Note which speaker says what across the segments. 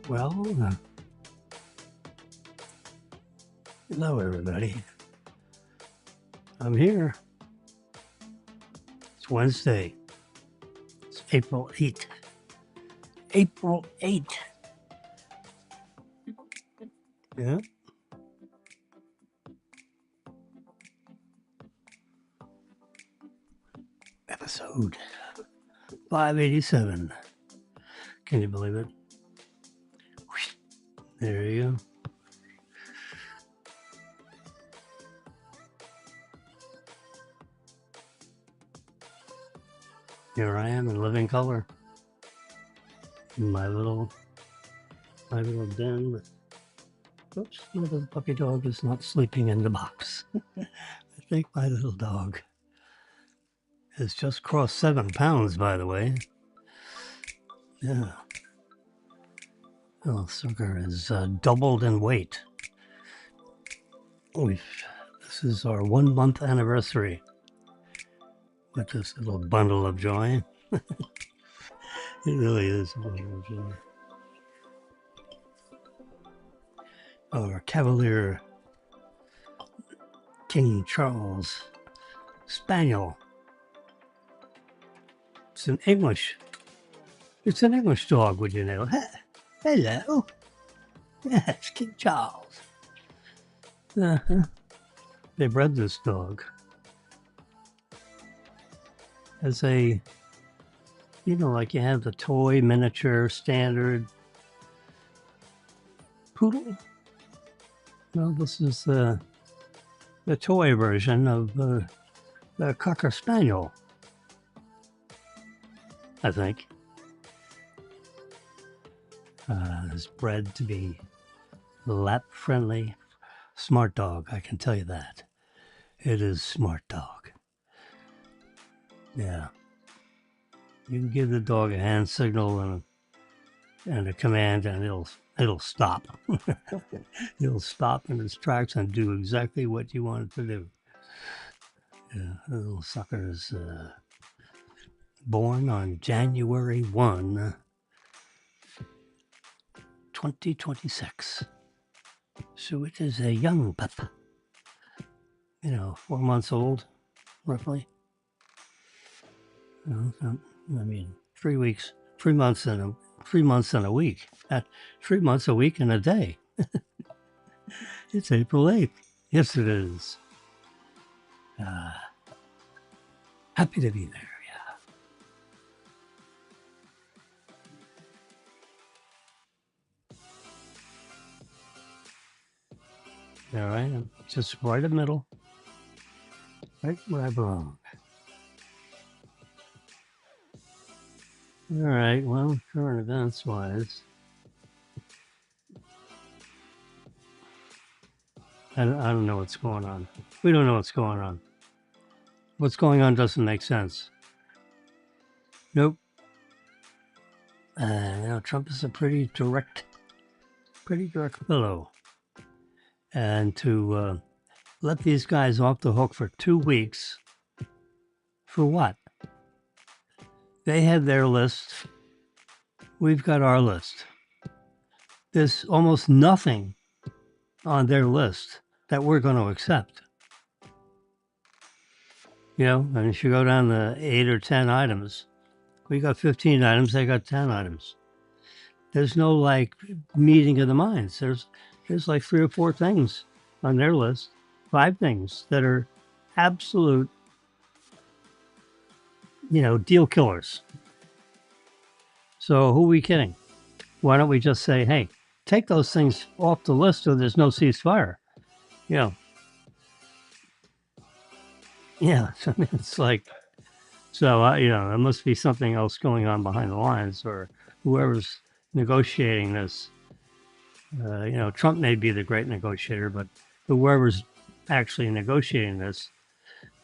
Speaker 1: Well, hello everybody. I'm here. It's Wednesday. It's April 8th. April 8th. Yeah. Episode 587. Can you believe it? There you go. Here I am in living color. In my little den with, oops, my little puppy dog is not sleeping in the box. I think my little dog has just crossed 7 pounds, by the way. Yeah. Little sucker has doubled in weight. This is our 1 month anniversary with this little bundle of joy. It really is a bundle of joy. Our Cavalier King Charles Spaniel. It's an English dog, would you know? Hello. Yes, King Charles. They bred this dog as a, like you have the toy, miniature, standard poodle. Well, this is the toy version of the Cocker Spaniel, I think. Is bred to be lap-friendly, smart dog, I can tell you that. It is smart dog. Yeah. You can give the dog a hand signal and a command, and it'll stop. It'll stop in its tracks and do exactly what you want it to do. Yeah, the little sucker is born on January 1, 2026. So it is a young pup. 4 months old, roughly. I mean, 3 weeks, 3 months and a week. 3 months a week and a day. It's April 8th. Yes, it is. Happy to be there. There I am, just right in the middle, right where I belong. All right, well, current events wise, I don't know what's going on. We don't know what's going on. What's going on doesn't make sense. Nope. Trump is a pretty direct fellow. And to let these guys off the hook for 2 weeks, for what? They have their list. We've got our list. There's almost nothing on their list that we're going to accept. And if you go down the 8 or 10 items, we got 15 items, they got 10 items. There's no meeting of the minds. There's like 3 or 4 things on their list, 5 things that are absolute, deal killers. So who are we kidding? Why don't we just say, hey, take those things off the list so there's no ceasefire? Yeah, I mean, it's like, so, there must be something else going on behind the lines, or whoever's negotiating this. Trump may be the great negotiator, but whoever's actually negotiating this,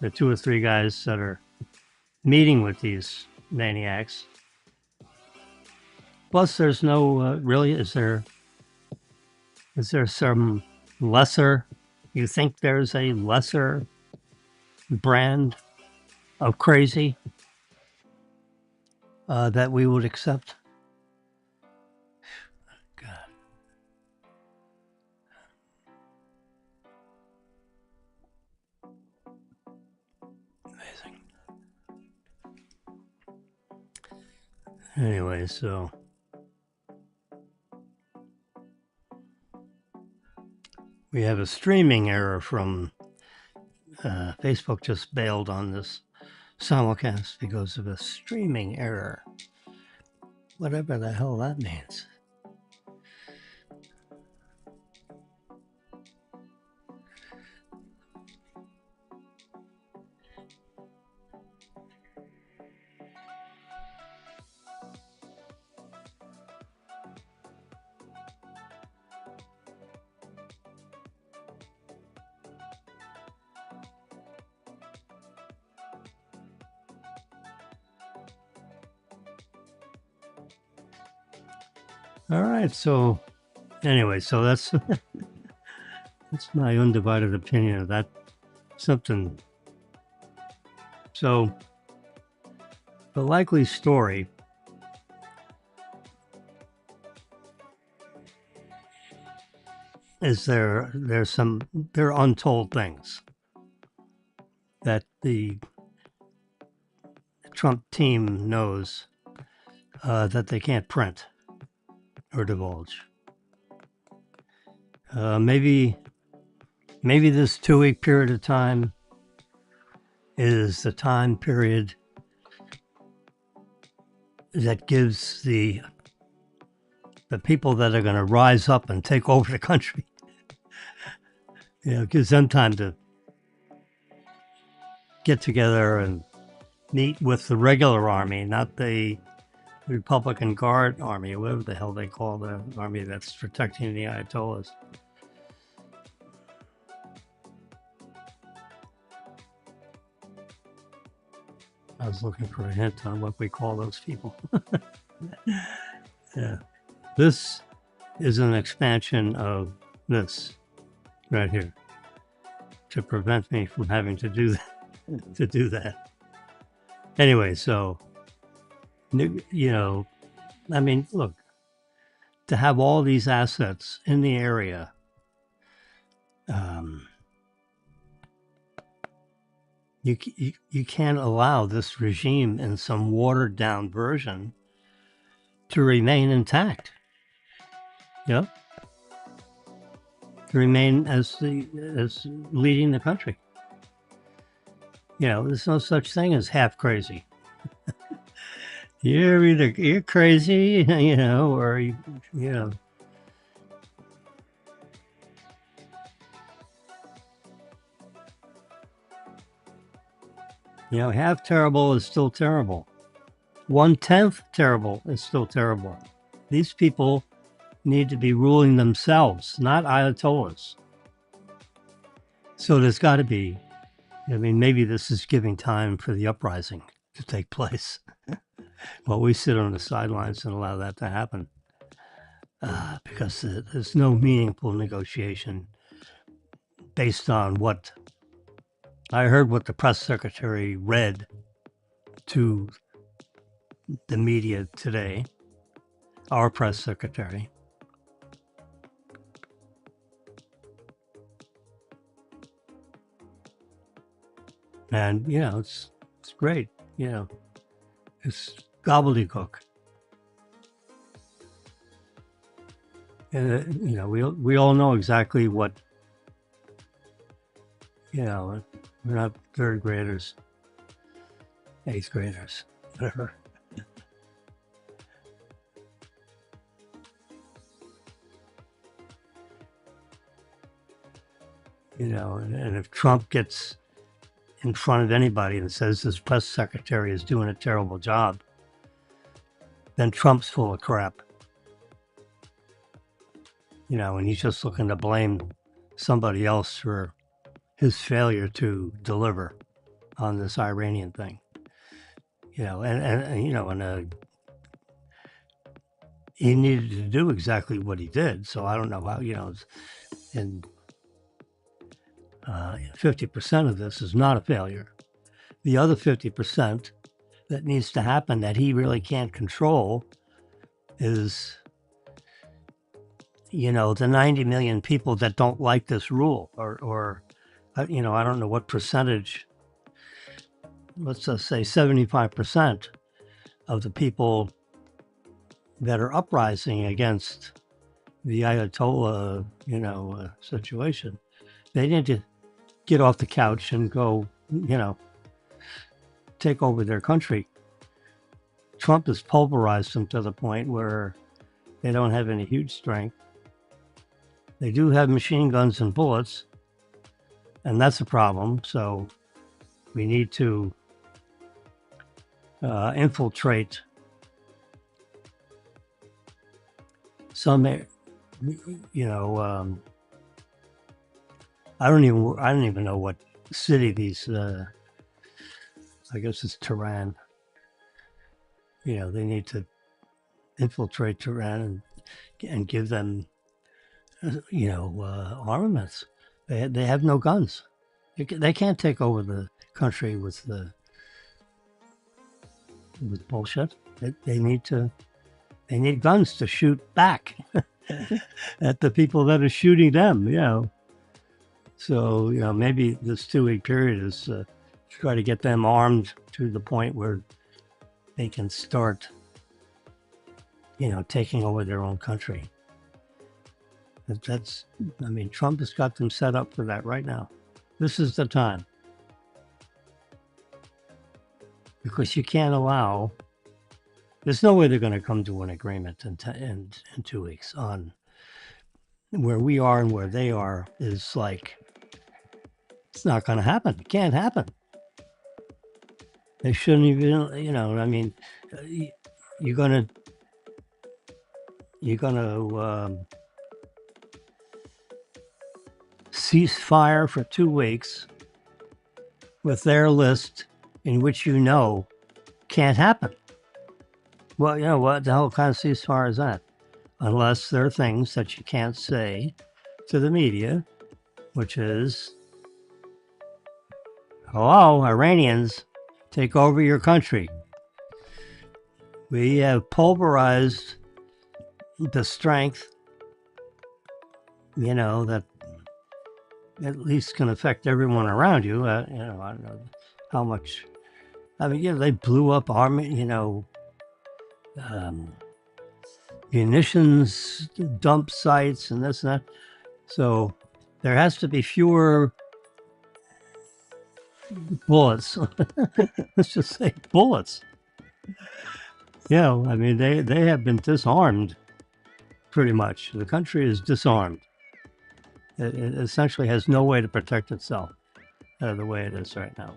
Speaker 1: the two or three guys that are meeting with these maniacs. Plus, there's no really. Is there some lesser? You think there's a lesser brand of crazy that we would accept? God, amazing. Anyway, so we have a streaming error from Facebook. Just bailed on this simulcast because of a streaming error. Whatever the hell that means. All right, so anyway, so that's that's my undivided opinion of that. Something. So the likely story is there are untold things that the Trump team knows that they can't print or divulge. Maybe this 2 week period of time is the time period that gives the people that are going to rise up and take over the country. Gives them time to get together and meet with the regular army, not the Republican Guard army, whatever the hell they call the army that's protecting the Ayatollahs. I was looking for a hint on what we call those people. Yeah. This is an expansion of this right here to prevent me from having to do that. Anyway, so, I mean, look, to have all these assets in the area, you can't allow this regime in some watered down version to remain intact. Yep. To remain as leading the country. There's no such thing as half crazy. You're crazy, or half terrible is still terrible. 1/10 terrible is still terrible. These people need to be ruling themselves, not Ayatollahs. So there's got to be, maybe this is giving time for the uprising to take place. While we sit on the sidelines and allow that to happen. Because there's no meaningful negotiation based on what I heard what the press secretary read to the media today, our press secretary. And, it's great. It's gobbledygook. And, we all know exactly what, we're not third graders, eighth graders, whatever. And if Trump gets in front of anybody and says this press secretary is doing a terrible job, then Trump's full of crap. You know, and he's just looking to blame somebody else for his failure to deliver on this Iranian thing. You know, and you know, and he needed to do exactly what he did. So I don't know how, you know, and 50% of this is not a failure. The other 50% that needs to happen that he really can't control is, you know, the 90 million people that don't like this rule, or you know, I don't know what percentage, let's just say 75% of the people that are uprising against the Ayatollah, you know, situation. They need to get off the couch and go, you know, take over their country. Trump has pulverized them to the point where they don't have any huge strength. They do have machine guns and bullets, and that's a problem. So we need to infiltrate some, you know, I don't even know what city these, I guess it's Tehran. You know, they need to infiltrate Tehran and give them, you know, armaments. They have no guns. They can't take over the country with bullshit. They need guns to shoot back at the people that are shooting them. You know, so you know, maybe this 2-week period is to try to get them armed to the point where they can start, you know, taking over their own country. That's, I mean, Trump has got them set up for that right now. This is the time. Because you can't allow, there's no way they're going to come to an agreement in 2 weeks on where we are and where they are. Is like, it's not going to happen. It can't happen. They shouldn't even, you know, I mean, you're going to cease fire for 2 weeks with their list in which you know can't happen. Well, you know, what the hell kind of ceasefire is that? Unless there are things that you can't say to the media, which is, hello, Iranians, take over your country. We have pulverized the strength, you know, that at least can affect everyone around you. You know, I don't know how much. I mean, yeah, they blew up army, you know, munitions dump sites and this and that. So there has to be fewer bullets. Let's just say bullets. You know, I mean, they have been disarmed pretty much. The country is disarmed. It essentially has no way to protect itself the way it is right now.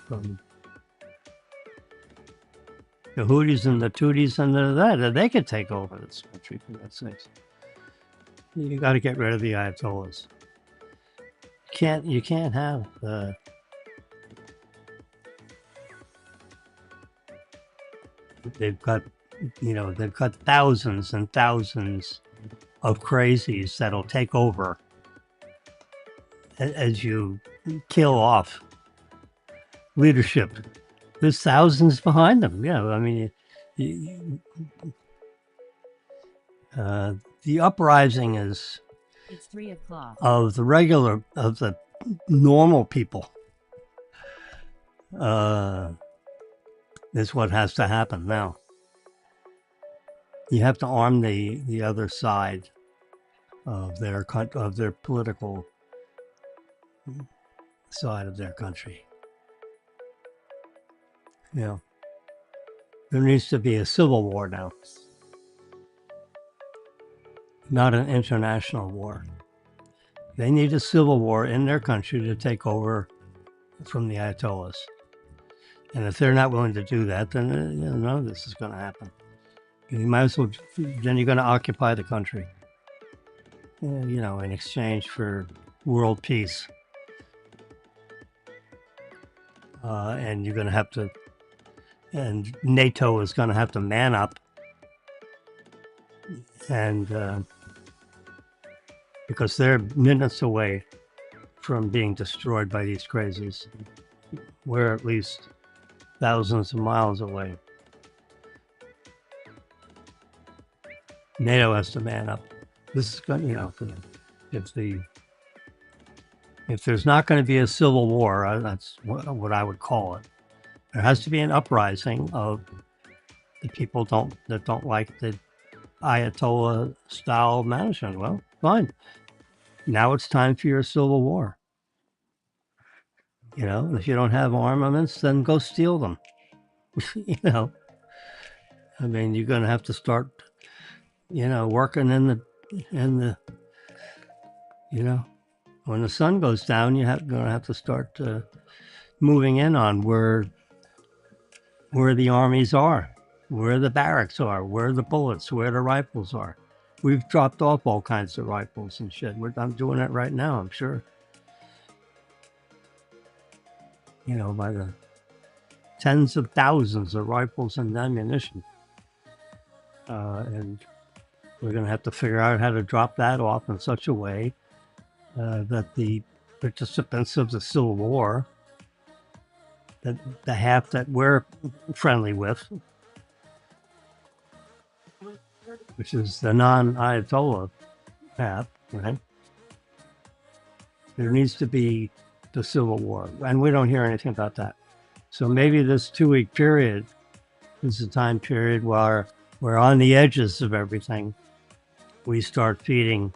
Speaker 1: From the Houthis and the Tutsis and that, they could take over this country for God's sakes. You got to get rid of the Ayatollahs. You can't have they've got thousands and thousands of crazies that'll take over as you kill off leadership. There's thousands behind them. Yeah, I mean, the uprising is
Speaker 2: It's 3:00.
Speaker 1: of the normal people. Is what has to happen now. You have to arm the other side of their political side of their country. You know, there needs to be a civil war now, not an international war. They need a civil war in their country to take over from the Ayatollahs. And if they're not willing to do that, then none of this is going to happen. You might as well, then you're going to occupy the country, in exchange for world peace. And you're going to have to, and NATO is going to have to man up and because they're minutes away from being destroyed by these crazies. We're at least thousands of miles away. NATO has to man up. This is going, if there's not going to be a civil war, that's what I would call it. There has to be an uprising of the people that don't like the Ayatollah style management. Well, fine. Now it's time for your civil war. If you don't have armaments, then go steal them. I mean, you're going to have to start, working in the, when the sun goes down, you're going to have to start moving in on where the armies are, where the barracks are, where the bullets, where the rifles are. We've dropped off all kinds of rifles and shit. I'm doing it right now, I'm sure. By the tens of thousands of rifles and ammunition. And we're going to have to figure out how to drop that off in such a way that the participants of the Civil War, that the half that we're friendly with, which is the non-Ayatollah half, right? There needs to be the Civil War, and we don't hear anything about that. So maybe this 2-week period is a time period where we're on the edges of everything. We start feeding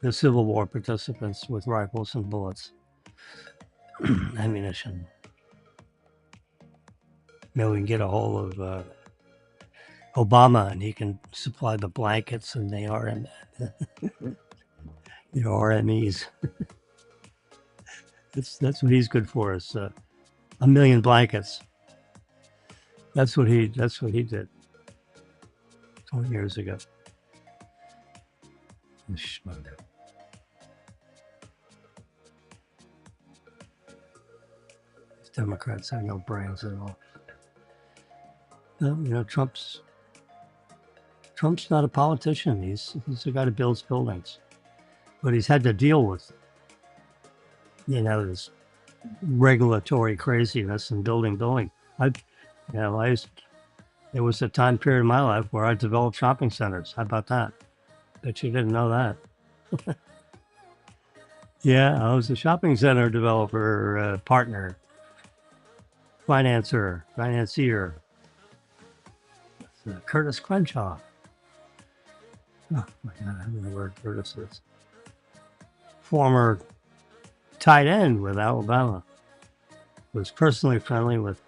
Speaker 1: the Civil War participants with rifles and bullets, ammunition. Maybe we can get a hold of Obama, and he can supply the blankets and the RMEs. That's what he's good for, is 1 million blankets. That's what he did 20 years ago. These Democrats have no brains at all. Trump's not a politician. He's a guy that builds buildings, but he's had to deal with this regulatory craziness and building. There was a time period in my life where I developed shopping centers. How about that? Bet you didn't know that. Yeah, I was a shopping center developer, partner, financier. Curtis Crenshaw. Oh my God, I don't know where Curtis is. Former tight end with Alabama. Was personally friendly with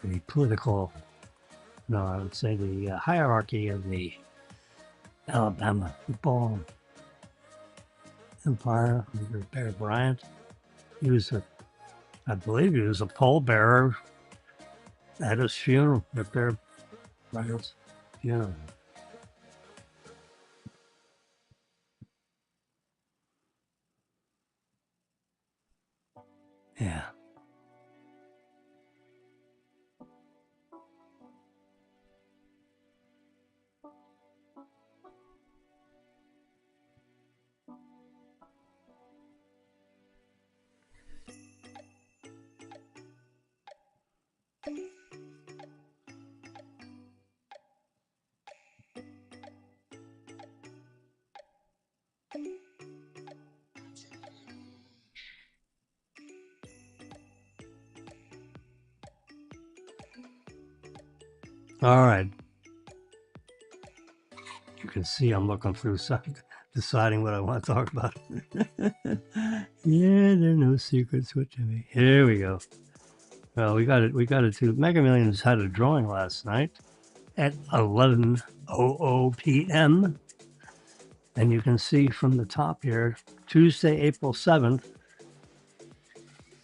Speaker 1: the political, I would say the hierarchy of the Alabama football empire under Bear Bryant. I believe he was a pallbearer at his funeral, at Bear Bryant's funeral. Yeah. All right. You can see I'm looking through something, deciding what I want to talk about. Yeah, there are no secrets with Jimmy. Here we go. Well, we got it too. Mega Millions had a drawing last night at 11:00 p.m. And you can see from the top here, Tuesday, April 7th,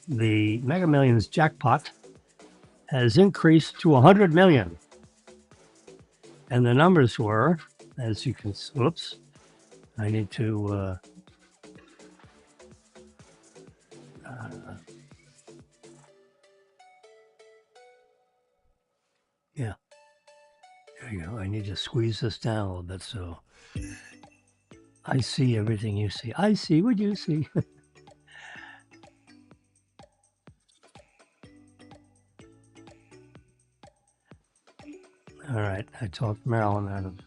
Speaker 1: the Mega Millions jackpot has increased to 100 million. And the numbers were, as you can, whoops, I need to, yeah, there you go. I need to squeeze this down a little bit so I see everything you see. I see what you see. All right, I talked Marilyn out of,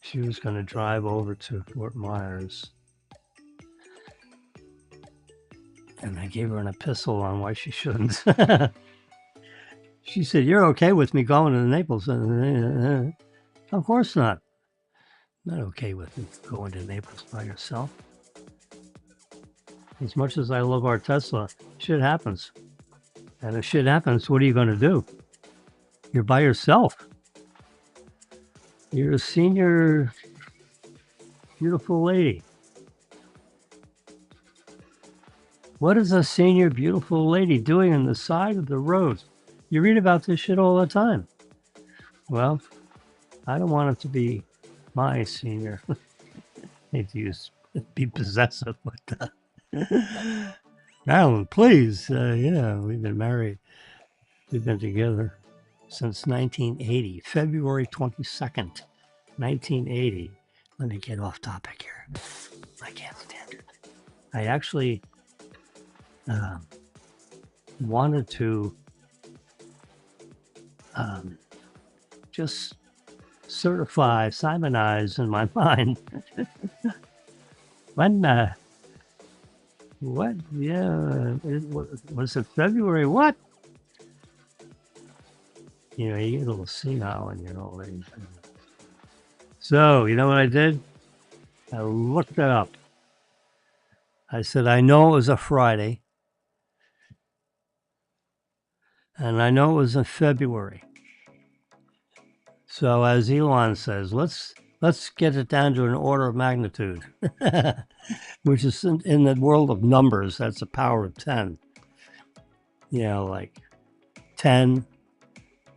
Speaker 1: she was going to drive over to Fort Myers. And I gave her an epistle on why she shouldn't. She said, "You're okay with me going to Naples?" Of course not. Not okay with me going to Naples by yourself. As much as I love our Tesla, shit happens. And if shit happens, what are you going to do? You're by yourself. You're a senior, beautiful lady. What is a senior, beautiful lady doing on the side of the road? You read about this shit all the time. Well, I don't want it to be my senior. I hate to use, be possessive like that. Marilyn, please. Yeah, we've been married. We've been together since 1980, February 22nd, 1980. Let me get off topic here. I can't stand it. I actually wanted to just certify, simonize in my mind. When, what? Yeah, was it February? What? You know, you get a little senile in your old age. So, you know what I did? I looked it up. I said, I know it was a Friday. And I know it was in February. So as Elon says, let's get it down to an order of magnitude, which is in the world of numbers, that's a power of 10. You know, like 10,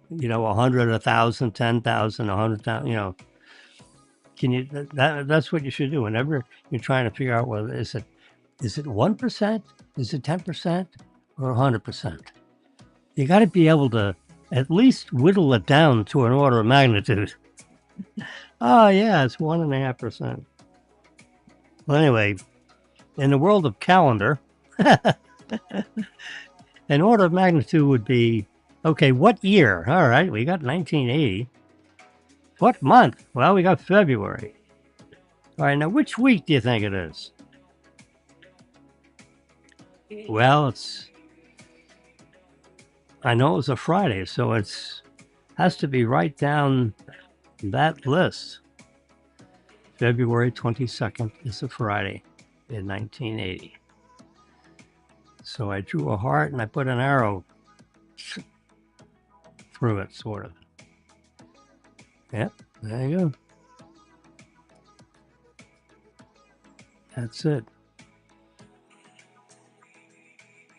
Speaker 1: you know, 100, 1,000, 10,000, 100,000, you know. Can you, that's what you should do whenever you're trying to figure out whether is it 1%, is it 10%, or 100%. You got to be able to at least whittle it down to an order of magnitude. Oh yeah, it's 1.5%. Well, anyway, in the world of calendar, an order of magnitude would be, okay, what year? All right, we got 1980. What month? Well, we got February. All right, now which week do you think it is? Well, I know it was a Friday, so has to be right down that list. February 22nd is a Friday in 1980. So I drew a heart and I put an arrow through it, sort of. Yep, there you go. That's it.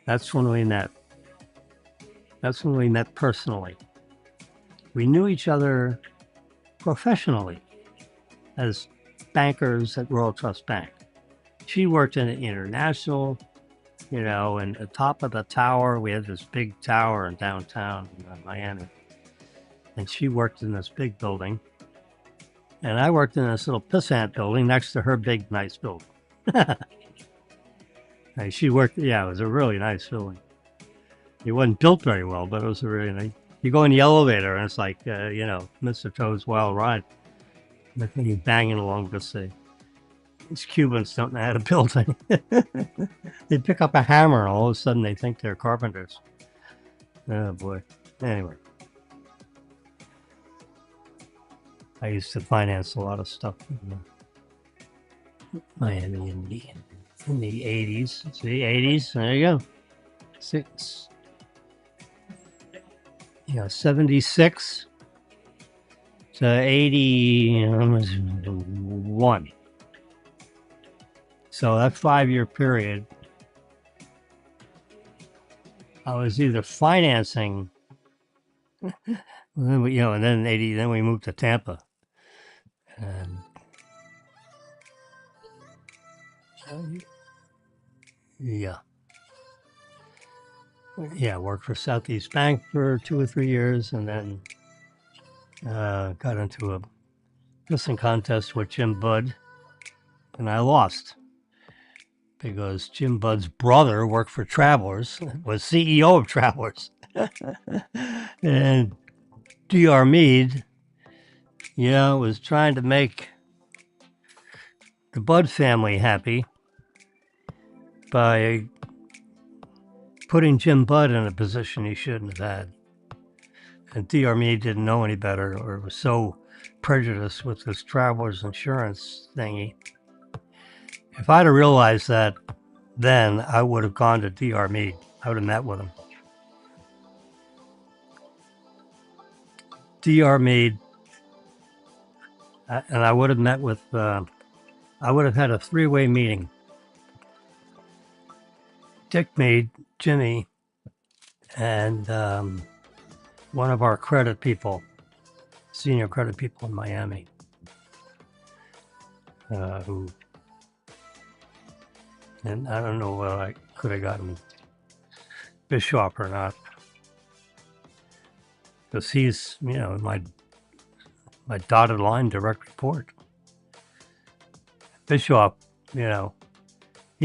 Speaker 1: That's when we met. That's when we met personally. We knew each other professionally as bankers at Royal Trust Bank. She worked in International, you know, and at the top of the tower, we had this big tower in downtown Miami. And she worked in this big building. And I worked in this little pissant building next to her big, nice building. And she worked, yeah, it was a really nice building. It wasn't built very well, but it was a really nice. You go in the elevator and it's like, you know, Mr. Toad's Wild Ride. And then you're banging along to say, these Cubans don't know how to build anything. They pick up a hammer and all of a sudden they think they're carpenters. Oh boy. Anyway. I used to finance a lot of stuff in Miami in the 80s. See, 80s, there you go. 76 to 81. So that 5-year period, I was either financing, and then in '80, then we moved to Tampa, and yeah, worked for Southeast Bank for 2 or 3 years, and then got into a pissing contest with Jim Budd, and I lost because Jim Budd's brother worked for Travelers, was CEO of Travelers, and D.R. Mead, was trying to make the Budd family happy by putting Jim Budd in a position he shouldn't have had. And D.R. Mead didn't know any better, or was so prejudiced with this Travelers insurance thingy. If I'd have realized that then, I would have gone to D.R. Mead. I would have met with him. D.R. Mead, and I would have met with, I would have had a three-way meeting. Dick Mead, Jimmy, and one of our credit people, senior credit people in Miami, who, and I don't know whether I could have gotten Bischoff or not, because he's, my dotted line direct report. Bischoff, he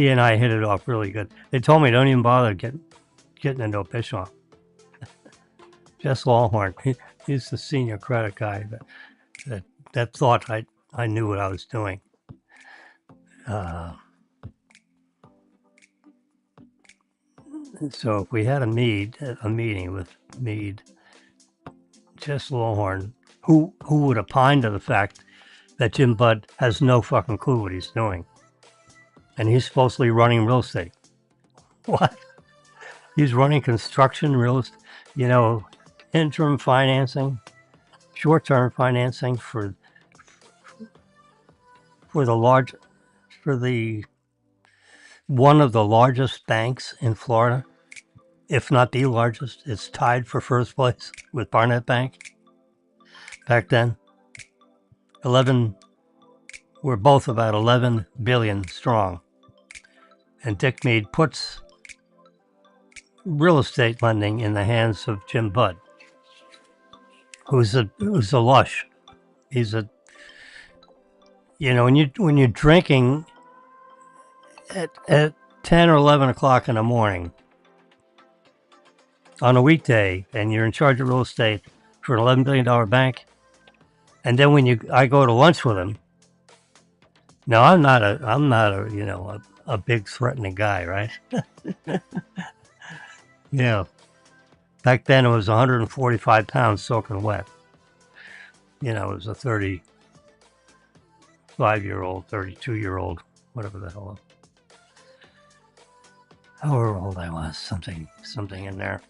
Speaker 1: and I hit it off really good. They told me don't even bother getting into Bischoff. Jess Lawhorn, he's the senior credit guy that thought I knew what I was doing. So if we had a meeting with Mead, Jess Lawhorn, who would opine to the fact that Jim Budd has no fucking clue what he's doing. And he's supposedly running real estate. What? He's running construction, real estate, interim financing, short-term financing for one of the largest banks in Florida, if not the largest. It's tied for first place with Barnett Bank. Back then, we're both about 11 billion strong. And Dick Mead puts real estate lending in the hands of Jim Budd, who's a lush. He's when you're drinking at 10 or 11 o'clock in the morning on a weekday, and you're in charge of real estate for an $11 billion bank, and then I go to lunch with him. Now I'm not a big threatening guy, right? Yeah. Back then it was 145 pounds soaking wet. It was a 35-year-old, 32-year-old, whatever the hell. However old I was, something in there.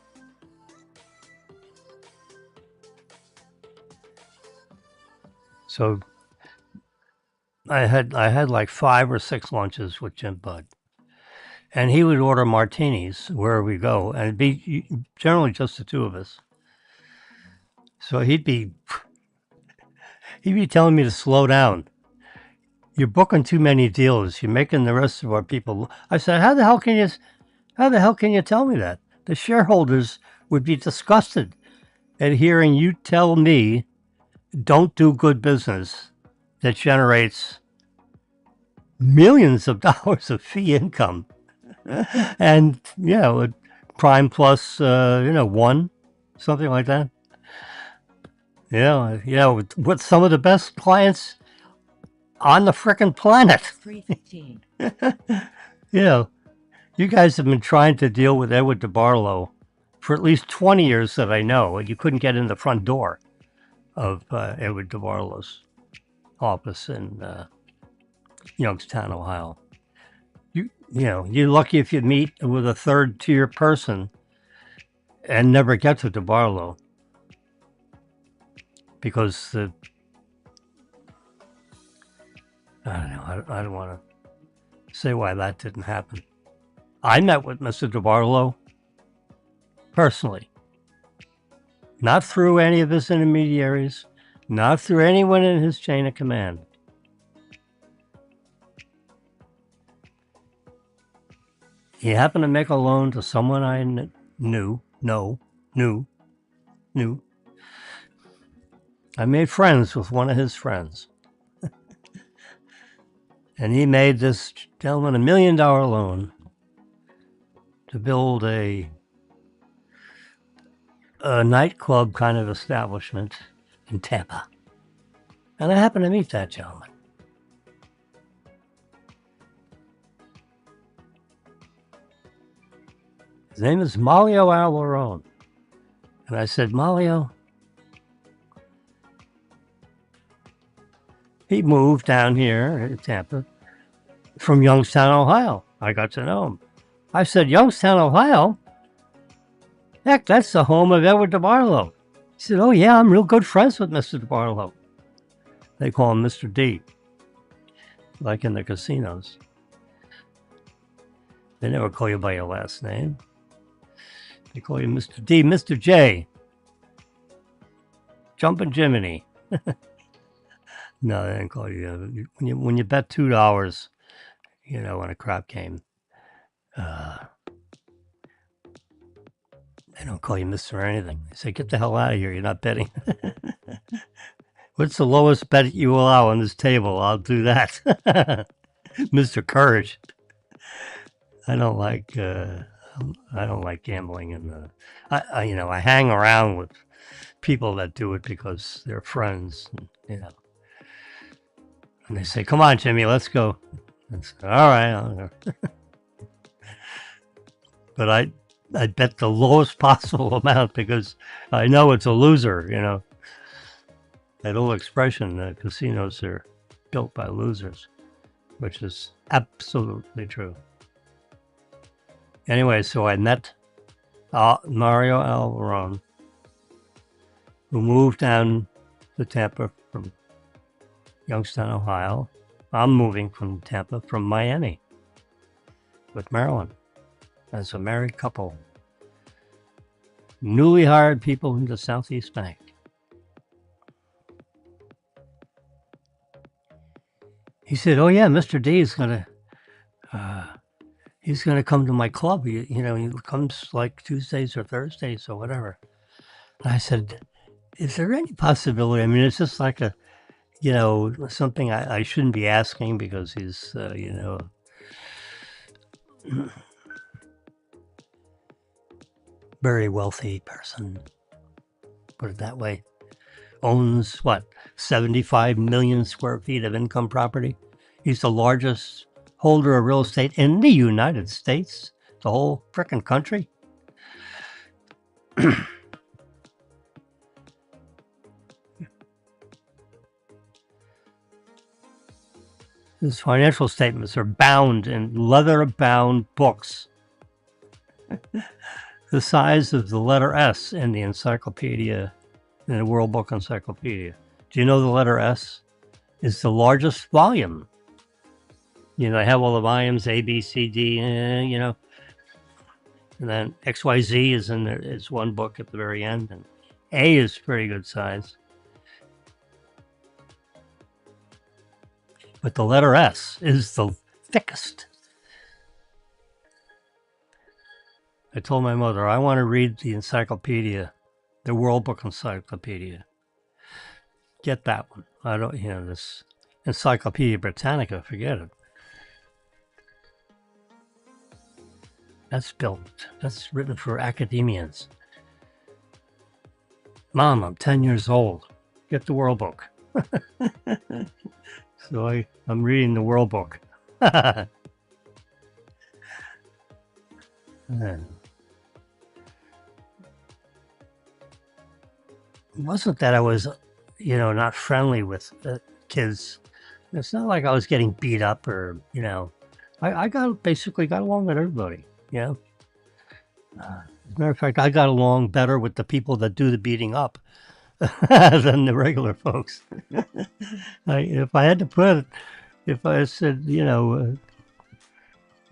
Speaker 1: So I had like 5 or 6 lunches with Jim Budd, and he would order martinis wherever we go, and it'd be generally just the two of us. So he'd be telling me to slow down. You're booking too many deals. You're making the rest of our people. I said, how the hell can you tell me that? The shareholders would be disgusted at hearing you tell me don't do good business that generates millions of dollars of fee income. And, prime plus, 1, something like that. With some of the best clients on the frickin' planet. 315. You guys have been trying to deal with Edward DeBarlo for at least 20 years that I know, and you couldn't get in the front door of Edward DeBarlo's office in Youngstown, Ohio. You're lucky if you meet with a third-tier person and never get to DeBarlo, because I don't know. I don't want to say why that didn't happen. I met with Mr. DeBarlo personally, not through any of his intermediaries, not through anyone in his chain of command. He happened to make a loan to someone I knew. I made friends with one of his friends. And he made this gentleman $1 million loan to build a nightclub kind of establishment in Tampa. And I happened to meet that gentleman. His name is Mario Alvarone. And I said, Mario, he moved down here in Tampa from Youngstown, Ohio. I got to know him. I said, Youngstown, Ohio? Heck, that's the home of Edward DeBarlo. He said, oh yeah, I'm real good friends with Mr. DeBarlo. They call him Mr. D, like in the casinos. They never call you by your last name. They call you Mr. D, Mr. J. Jumpin' Jiminy. No, they didn't call you. When you bet $2, when a crap game, they don't call you Mr. or anything. They say, get the hell out of here. You're not betting. What's the lowest bet you allow on this table? I'll do that. Mr. Courage. I don't like gambling, and I hang around with people that do it because they're friends, and they say, "Come on, Jimmy, let's go." And say, all right, but I bet the lowest possible amount because I know it's a loser. That old expression, casinos are built by losers, which is absolutely true. Anyway, so I met Mario Alvarone, who moved down to Tampa from Youngstown, Ohio. I'm moving from Tampa from Miami with Marilyn as a married couple. Newly hired people in the Southeast Bank. He said, oh yeah, Mr. D is he's going to come to my club. He comes like Tuesdays or Thursdays or whatever. And I said, is there any possibility? I mean, it's just like something I shouldn't be asking because he's, very wealthy person, put it that way. Owns, 75 million square feet of income property. He's the largest holder of real estate in the United States, the whole frickin' country. His financial statements are bound in leather-bound books, the size of the letter S in the encyclopedia, in the World Book Encyclopedia. Do you know the letter S is the largest volume? They have all the volumes, A, B, C, D, and then X, Y, Z is in there. It's one book at the very end, and A is pretty good size. But the letter S is the thickest. I told my mother, I want to read the encyclopedia, the World Book Encyclopedia. Get that one. I don't, this Encyclopedia Britannica, forget it. That's written for academians. Mom, I'm 10 years old. Get the World Book. So I'm reading the World Book. It wasn't that I was, not friendly with kids. It's not like I was getting beat up or, I basically got along with everybody. As a matter of fact, I got along better with the people that do the beating up than the regular folks. If I had to put it, if I said, when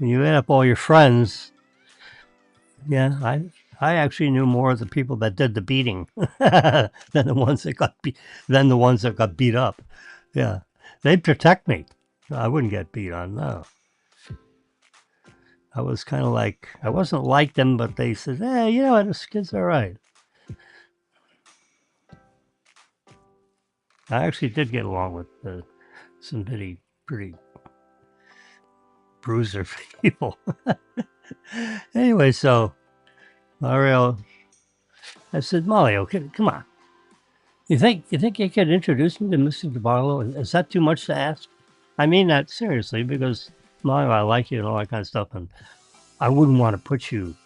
Speaker 1: you add up all your friends, yeah, I actually knew more of the people that did the beating than the ones that got beat up. Yeah, they'd protect me. I wouldn't get beat on. No, I was kind of like I wasn't like them, but they said, "Hey, you know what? This kid's all right." I actually did get along with some pretty bruiser people. Anyway, so Mario, I said, Molly, okay, come on. You think you could introduce me to Mr. DeBarlo? Is that too much to ask? I mean that seriously because Mario, I like you and all that kind of stuff, and I wouldn't want to put you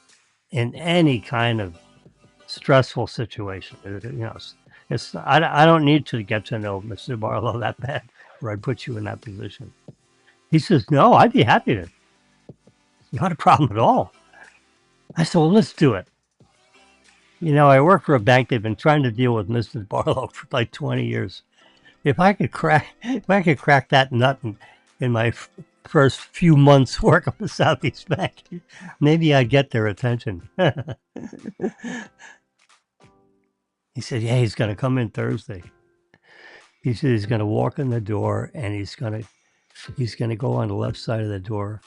Speaker 1: in any kind of stressful situation. You know, I don't need to get to know Mr. DeBarlo that bad, where I'd put you in that position. He says, no, I'd be happy to. Not a problem at all. I said, well, let's do it. You know, I work for a bank. They've been trying to deal with Mr. Barlow for like 20 years. If I could crack that nut in my first few months work on the Southeast Bank, maybe I'd get their attention. He said, yeah, he's going to come in Thursday. He said he's going to walk in the door and he's going to go on the left side of the door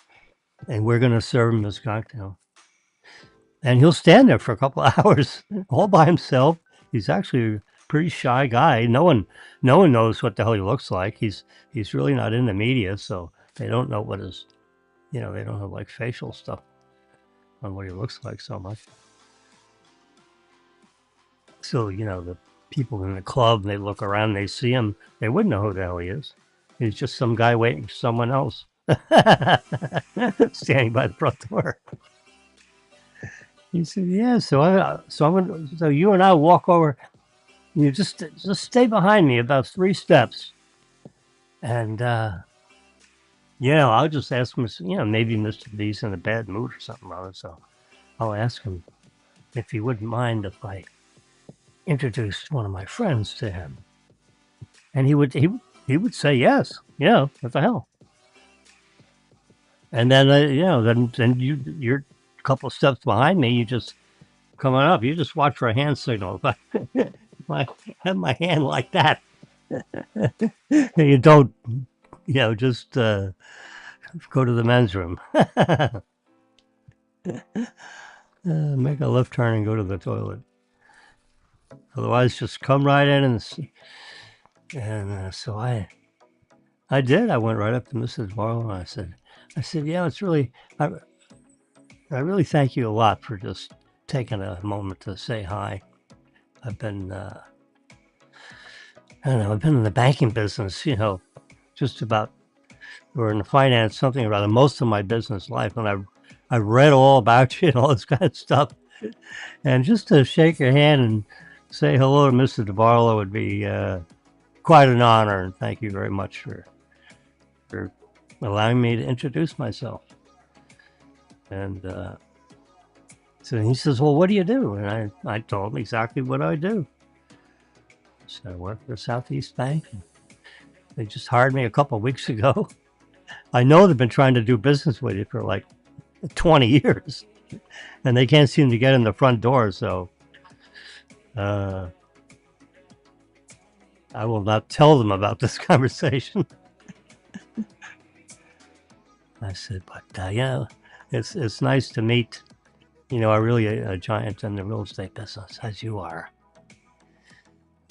Speaker 1: and we're going to serve him his cocktail. And he'll stand there for a couple of hours all by himself. He's actually a pretty shy guy. No one knows what the hell he looks like. He's really not in the media, so they don't know what his, they don't have like facial stuff on what he looks like so much. So, the people in the club, they look around, they see him, they wouldn't know who the hell he is. He's just some guy waiting for someone else standing by the front door. He said, "Yeah, so you and I walk over. You just stay behind me about 3 steps, and I'll just ask him. Maybe Mr. B's in a bad mood or something like that. So I'll ask him if he wouldn't mind if I introduced one of my friends to him, and he would say yes. What the hell? And then then you're a couple of steps behind me. You just come on up. You just watch for a hand signal. If I have my hand like that, you don't, just go to the men's room. Make a left turn and go to the toilet. Otherwise, just come right in and so I did. I went right up to Mrs. Barlow and I said, yeah, it's really, I really thank you a lot for just taking a moment to say hi. I've been, I've been in the banking business, just about, or in the finance, something about most of my business life. And I read all about you and all this kind of stuff. And just to shake your hand and say hello to Mr. DeBarlo would be quite an honor. And thank you very much for allowing me to introduce myself. And so he says, well, what do you do? And I told him exactly what I do. So I work for the Southeast Bank. They just hired me a couple of weeks ago. I know they've been trying to do business with you for like 20 years. And they can't seem to get in the front door. So I will not tell them about this conversation. I said, but it's nice to meet, really a giant in the real estate business, as you are,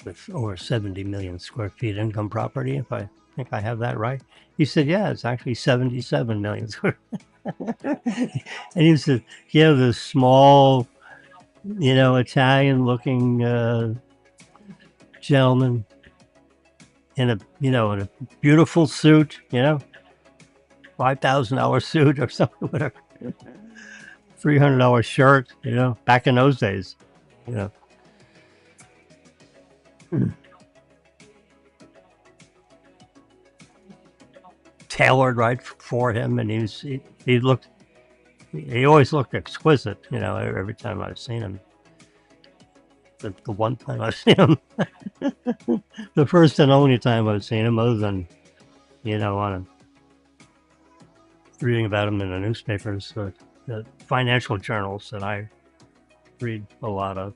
Speaker 1: with over 70 million square feet income property, if I think I have that right. He said, yeah, it's actually 77 million square. And he said, this small, Italian-looking gentleman in a beautiful suit, $5,000 suit or something, whatever. $300 shirt, back in those days, tailored right for him, and he always looked exquisite, every time I've seen him. The one time I've seen him, the first and only time I've seen him, other than, reading about him in the newspapers, the financial journals that I read a lot of.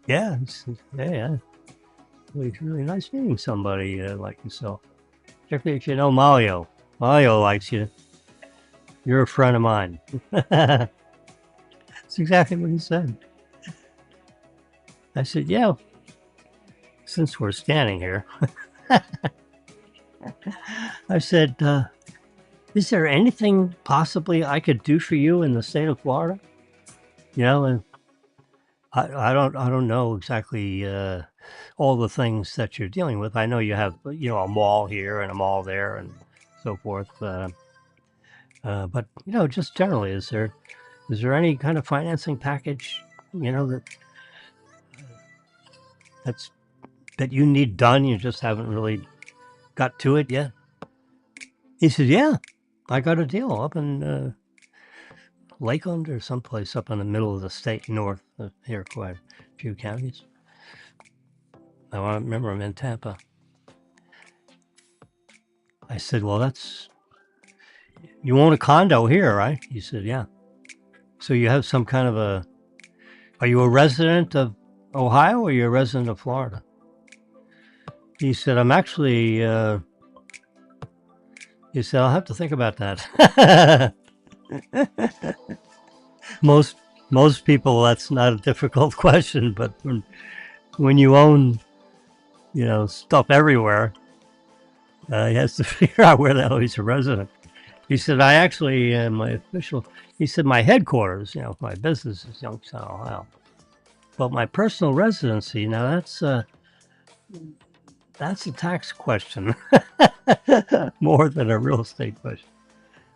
Speaker 1: Yeah, yeah. It's really nice meeting somebody like yourself. Particularly if you know Mario. Mario likes you. You're a friend of mine. That's exactly what he said. I said, yeah, since we're standing here, I said, is there anything possibly I could do for you in the state of Florida? You know, and I don't know exactly all the things that you're dealing with. I know you have, a mall here and a mall there and so forth. But just generally, is there any kind of financing package, that's that you need done? You just haven't really got to it yet. He said, "Yeah, I got a deal up in Lakeland or someplace up in the middle of the state, north of here, quite a few counties." I remember I'm in Tampa. I said, "Well, you own a condo here, right?" He said, "Yeah." So you have some kind of are you a resident of Ohio or are you a resident of Florida? He said, "I'm actually," he said, "I'll have to think about that." most people, that's not a difficult question, but when you own, stuff everywhere, he has to figure out where the hell he's a resident. He said, "I actually, he said, my headquarters, my business is Youngstown, Ohio. But my personal residency, now that's a tax question more than a real estate question."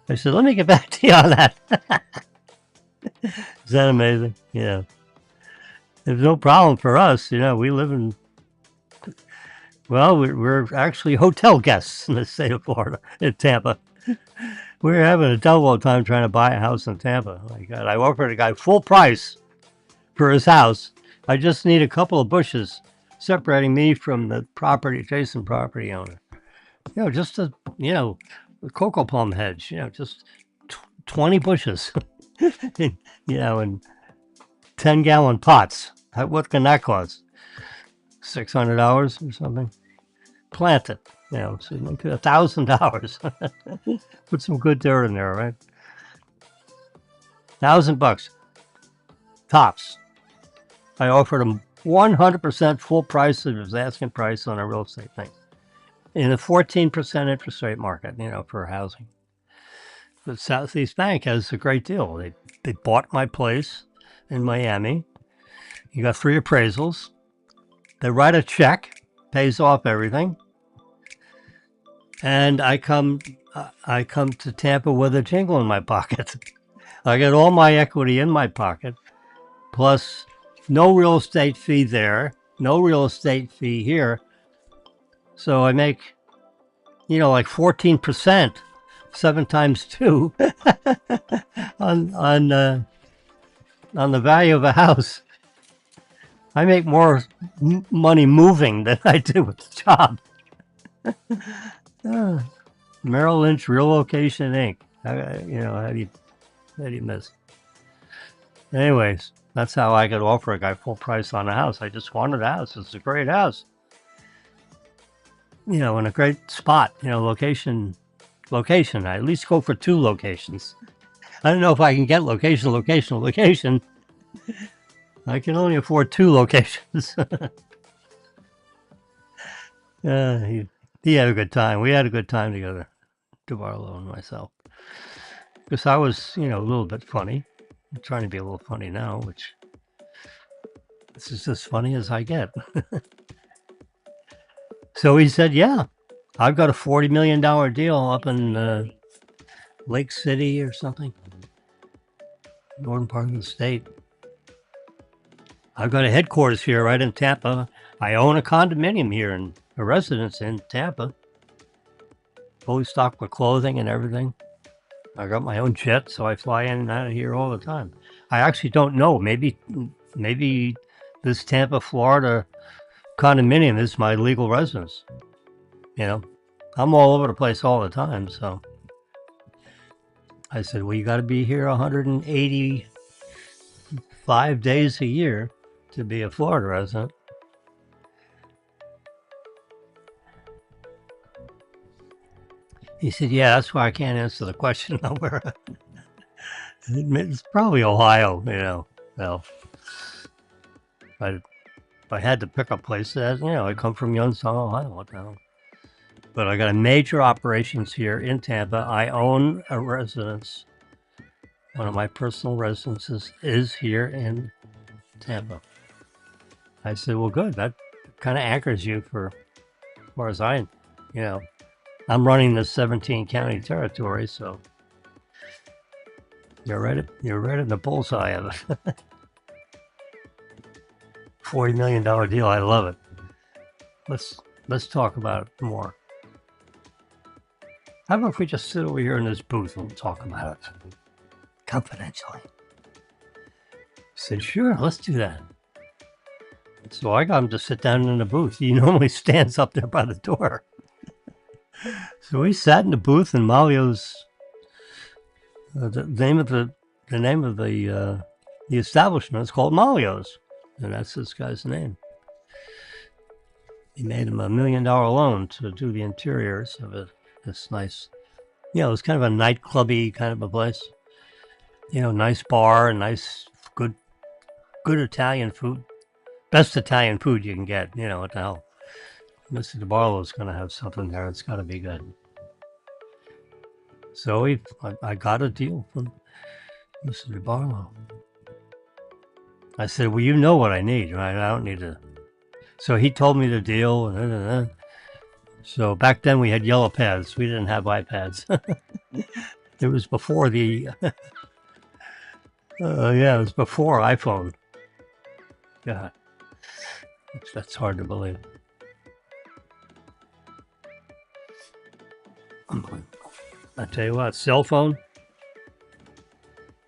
Speaker 1: I said, "Let me get back to you on that." Is that amazing? Yeah. There's no problem for us. We live in, well, we're actually hotel guests in the state of Florida, in Tampa. We're having a double time trying to buy a house in Tampa. My God, I offered a guy full price for his house. I just need a couple of bushes separating me from the adjacent property owner. Just a, cocoa palm hedge, just 20 bushes, in 10-gallon pots. What can that cost? $600 or something? Plant it, so make it $1,000. Put some good dirt in there, right? $1,000 tops. I offered him 100% full price of his asking price on a real estate thing in a 14% interest rate market, for housing. The Southeast Bank has a great deal. They bought my place in Miami. You got 3 appraisals. They write a check, pays off everything, and I come to Tampa with a jingle in my pocket. I get all my equity in my pocket, plus no real estate fee there, no real estate fee here. So I make, like 14%, 7 times 2 on the value of a house. I make more money moving than I do with the job. Merrill Lynch Relocation Inc. How do you miss? Anyways, that's how I could offer a guy full price on a house. I just wanted a house. It's a great house. In a great spot, location. I at least go for 2 locations. I don't know if I can get location. I can only afford 2 locations. He had a good time. We had a good time together, DeBarlo and myself. Because I was, a little bit funny. I'm trying to be a little funny now, which this is as funny as I get. So he said, "Yeah, I've got a $40 million deal up in Lake City or something, northern part of the state. I've got a headquarters here right in Tampa. I own a condominium here and a residence in Tampa, fully stocked with clothing and everything. I got my own jet, so I fly in and out of here all the time. I actually don't know. Maybe this Tampa, Florida condominium is my legal residence. I'm all over the place all the time, so I said, "Well, you got to be here 180 5 days a year to be a Florida resident. He said, yeah, that's why I can't answer the question about where. It's probably Ohio, you know. Well, if I had to pick a place that, you know, I come from Youngstown, Ohio, what the hell. But I got a major operations here in Tampa. I own a residence. One of my personal residences is here in Tampa. I said, well, good. That kind of anchors you for as far as you know, I'm running the 17 county territory, so you're right in the bullseye of it. $40 million deal. I love it. Let's talk about it more. How about if we just sit over here in this booth and talk about it confidentially? I said, sure, let's do that. So I got him to sit down in the booth. He normally stands up there by the door. So we sat in the booth, and Malio's the name of the establishment is called Malio's, and that's this guy's name. He made him $1 million loan to do the interiors of it. This nice, you know, it's kind of a nightclubby kind of a place. You know, nice bar, nice, good Italian food. Best Italian food you can get. You know, what the hell. Mr. DeBarlo's going to have something there. It's got to be good. So I got a deal from Mr. DeBarlo. I said, well, you know what I need, right? I don't need to. So he told me the deal. So back then we had yellow pads. We didn't have iPads. It was before the, it was before iPhone. God, that's hard to believe. I tell you what, cell phone.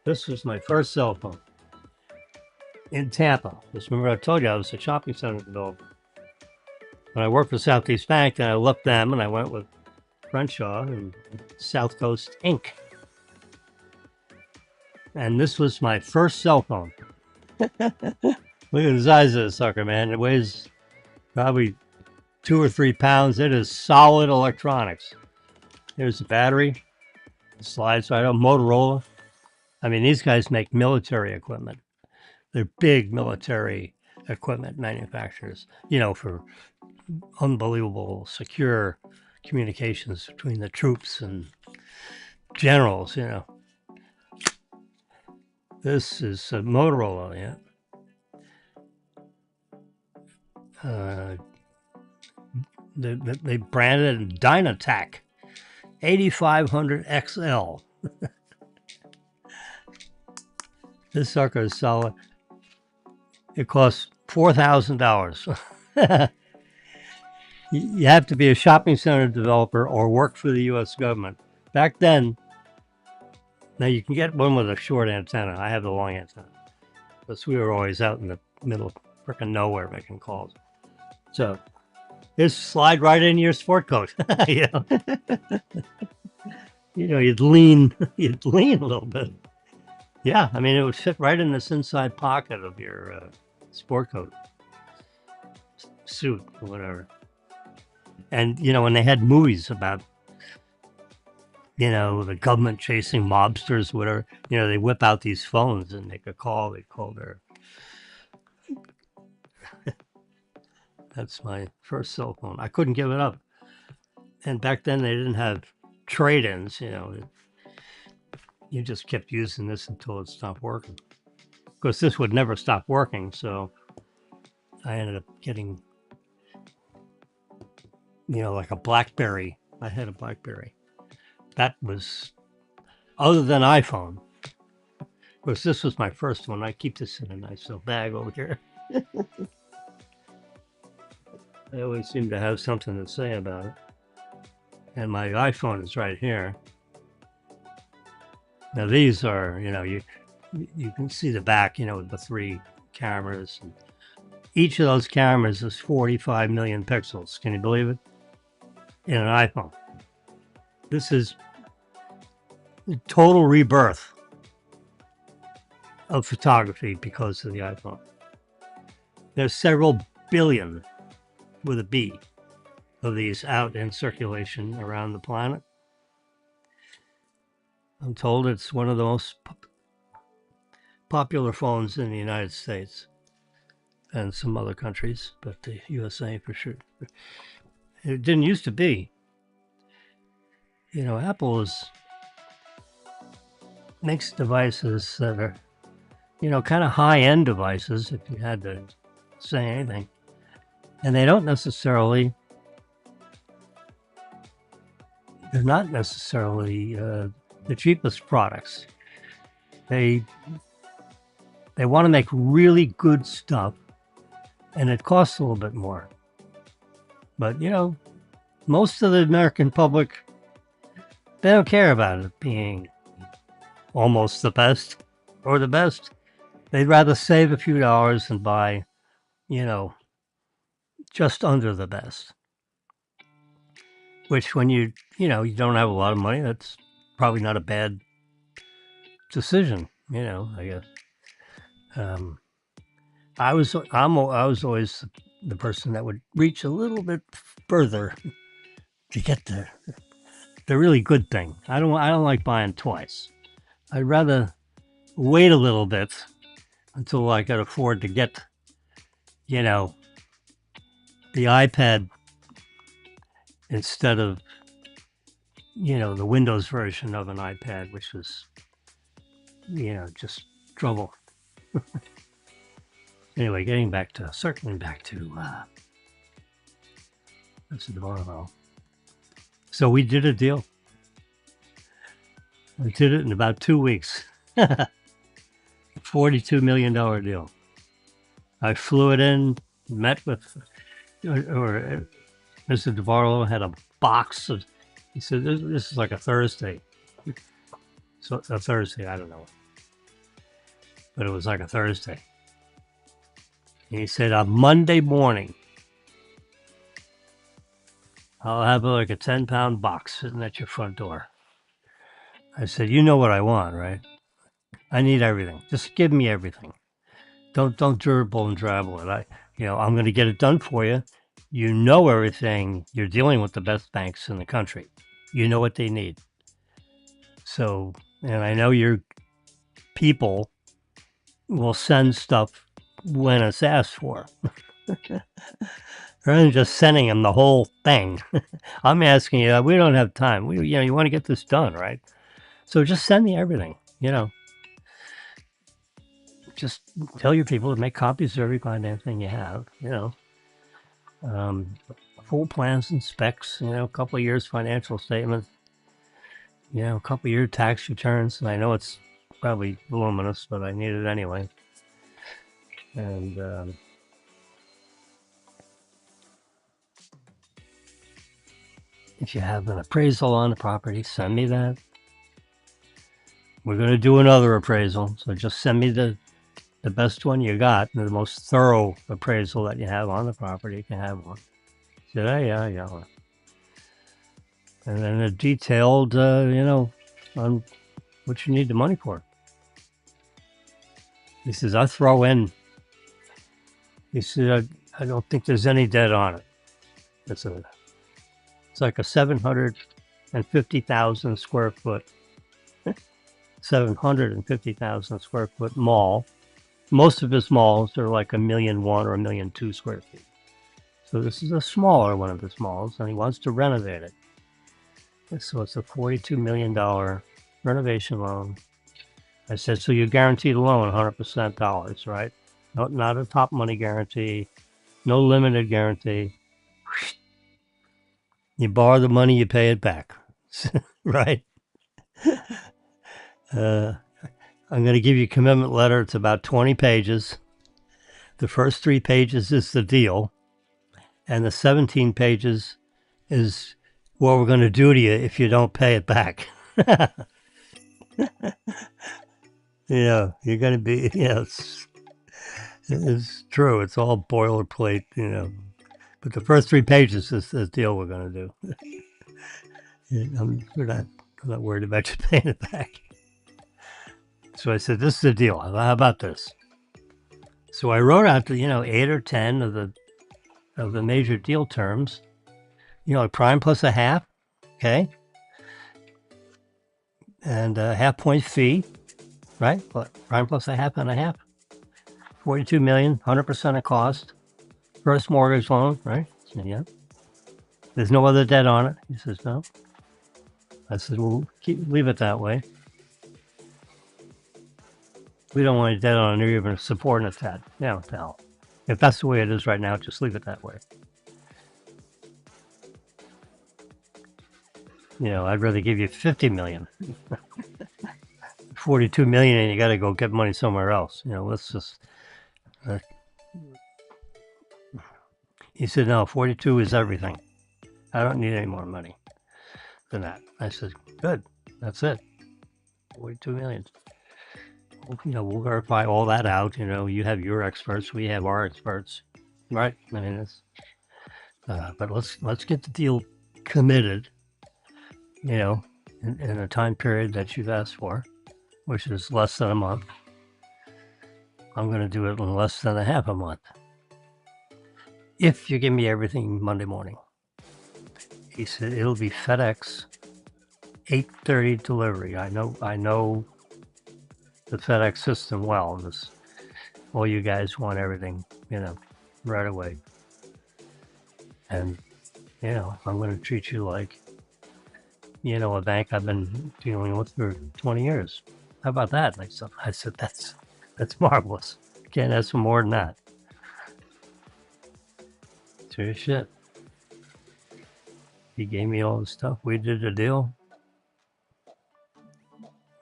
Speaker 1: This was my first cell phone in Tampa. Just remember I told you I was a shopping center developer. When I worked for Southeast Bank, then I left them and I went with Crenshaw and South Coast Inc. And this was my first cell phone. Look at the size of this sucker, man. It weighs probably 2 or 3 pounds. It is solid electronics. Here's the battery. It slides right up. Motorola. I mean, these guys make military equipment. They're big military equipment manufacturers, you know, for unbelievable secure communications between the troops and generals, you know. This is a Motorola, yeah. They branded it Dynatac 8500 XL. This sucker is solid. It costs $4,000. You have to be a shopping center developer or work for the U.S. government. Back then, now you can get one with a short antenna. I have the long antenna. Because we were always out in the middle of freaking nowhere making calls. So, just slide right into your sport coat. You know? You know, you'd lean a little bit. Yeah, I mean, it would fit right in this inside pocket of your sport coat, suit, or whatever. And, you know, when they had movies about, you know, the government chasing mobsters, whatever, you know, they whip out these phones and make a call. They call their... That's my first cell phone. I couldn't give it up. And back then they didn't have trade-ins, you know. You just kept using this until it stopped working. Of course, this would never stop working, so I ended up getting, you know, like a BlackBerry. I had a BlackBerry. That was, other than iPhone. Of course, this was my first one. I keep this in a nice little bag over here. I always seem to have something to say about it. And my iPhone is right here. Now these are, you know, you can see the back, you know, with the 3 cameras. And each of those cameras is 45 million pixels. Can you believe it? In an iPhone. This is a total rebirth of photography because of the iPhone. There's several billion with a B of these out in circulation around the planet. I'm told it's one of the most popular phones in the United States and some other countries, but the USA for sure. It didn't used to be. You know, Apple makes devices that are, you know, kind of high-end devices, if you had to say anything. And they're not necessarily the cheapest products. They want to make really good stuff, and it costs a little bit more. But, you know, most of the American public, they don't care about it being almost the best or the best. They'd rather save a few dollars and buy, you know, just under the best. Which when you don't have a lot of money, that's probably not a bad decision, you know, I guess. I was always the person that would reach a little bit further to get the really good thing. I don't like buying twice. I'd rather wait a little bit until I could afford to get, you know, the iPad instead of, you know, the Windows version of an iPad, which was, you know, just trouble. Anyway, circling back to Mr. DeMarlo. So we did a deal. We did it in about 2 weeks. $42 million deal. I flew it in, met with, or Mr. DeVarlo had a box of, he said, this is like a Thursday. So a Thursday, I don't know. But it was like a Thursday. And he said, on Monday morning, I'll have like a 10-pound box sitting at your front door. I said, you know what I want, right? I need everything. Just give me everything. Don't dribble and drabble it. I'm going to get it done for you. You know everything. You're dealing with the best banks in the country. You know what they need. So, and I know your people will send stuff when it's asked for. Rather than just sending them the whole thing. I'm asking you, we don't have time. You want to get this done, right? So just send me everything, you know. Just tell your people to make copies of every goddamn thing you have, you know. Full plans and specs, you know, a couple of years financial statements, you know, a couple of year tax returns. And I know it's probably voluminous, but I need it anyway. And if you have an appraisal on the property, send me that. We're going to do another appraisal, so just send me the best one you got, the most thorough appraisal that you have on the property. You can have one. I said, yeah. And then a detailed, you know, on what you need the money for. He says, I throw in. He said, I don't think there's any debt on it. It's like a 750,000 square foot, 750,000 square foot mall. Most of his malls are like 1.1 million or 1.2 million square feet. So this is a smaller one of his malls, and he wants to renovate it. So it's a $42 million renovation loan. I said, so you guarantee the loan 100% dollars, right? Not a top money guarantee, no limited guarantee. You borrow the money, you pay it back, right? I'm going to give you a commitment letter. It's about 20 pages. The first 3 pages is the deal, and the 17 pages is what we're going to do to you if you don't pay it back. Yeah, you're going to be, yes. It's true. It's all boilerplate, you know. But the first 3 pages is the deal we're going to do. We're not worried about you paying it back. So I said, this is the deal. How about this? So I wrote out the, 8 or 10 of the major deal terms, like prime plus a half, okay? And a half point fee, right? Prime plus a half and a half. 42 million, 100% of cost. First mortgage loan, right? Yeah. There's no other debt on it. He says, no. I said, well, leave it that way. We don't want any debt on it or even subordinate debt. No, pal. If that's the way it is right now, just leave it that way. I'd rather give you 50 million. 42 million and you got to go get money somewhere else. Let's just... He said, no, 42 is everything. I don't need any more money than that. I said, good. That's it. 42 million. We'll verify all that out. You have your experts. We have our experts. Right? I mean, it's... but let's get the deal committed, in a time period that you've asked for, which is less than a month. I'm going to do it in less than a half a month. If you give me everything Monday morning. He said, it'll be FedEx 8:30 delivery. I know the FedEx system well. All you guys want everything, right away. And, I'm going to treat you like, a bank I've been dealing with for 20 years. How about that? I said, that's marvelous. Can't ask for more than that. Serious shit. He gave me all the stuff. We did the deal.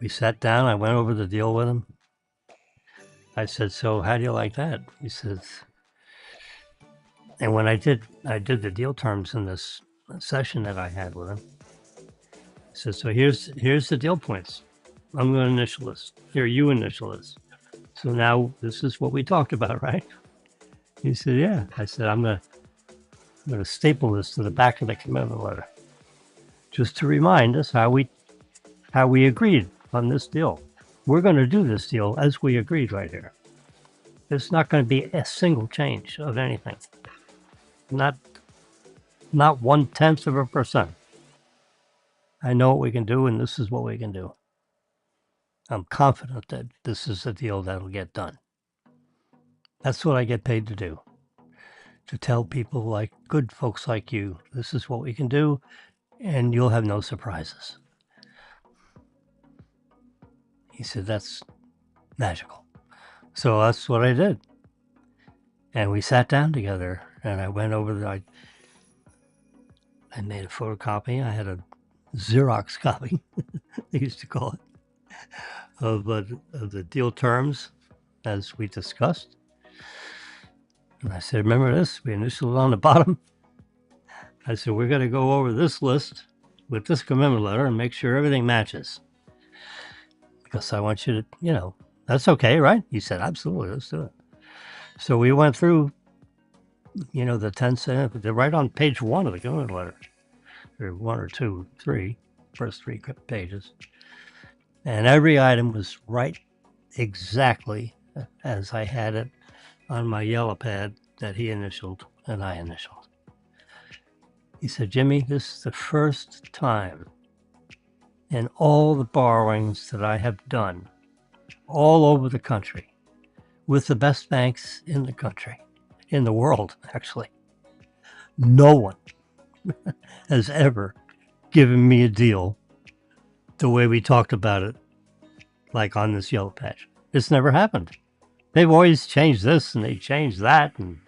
Speaker 1: We sat down. I went over the deal with him. I said, so how do you like that? He says, and when I did the deal terms in this session that I had with him, I said, so here's the deal points. I'm going to initial this. Here, you initial this. So now this is what we talked about, right? He said, yeah. I said, I'm going to staple this to the back of the commitment letter, just to remind us how we agreed on this deal. We're going to do this deal as we agreed right here. There's not going to be a single change of anything. Not 0.1%. I know what we can do, and this is what we can do. I'm confident that this is a deal that'll get done. That's what I get paid to do. To tell people like good folks like you, this is what we can do, and you'll have no surprises. He said, that's magical. So that's what I did. And we sat down together, and I went over I made a photocopy. I had a Xerox copy, they used to call it, of the deal terms as we discussed. And I said, remember this? We initialed on the bottom. I said, we're going to go over this list with this commitment letter and make sure everything matches. Because I want you to, that's okay, right? He said, absolutely, let's do it. So we went through, the 10 cents. They're right on page 1 of the commitment letter. Or 1 or 2, 3, first 3 pages. And every item was right exactly as I had it on my yellow pad that he initialed and I initialed. He said, Jimmy, this is the first time in all the borrowings that I have done all over the country with the best banks in the country, in the world, actually. No one has ever given me a deal the way we talked about it, like on this yellow patch. It's never happened. They've always changed this and they changed that, and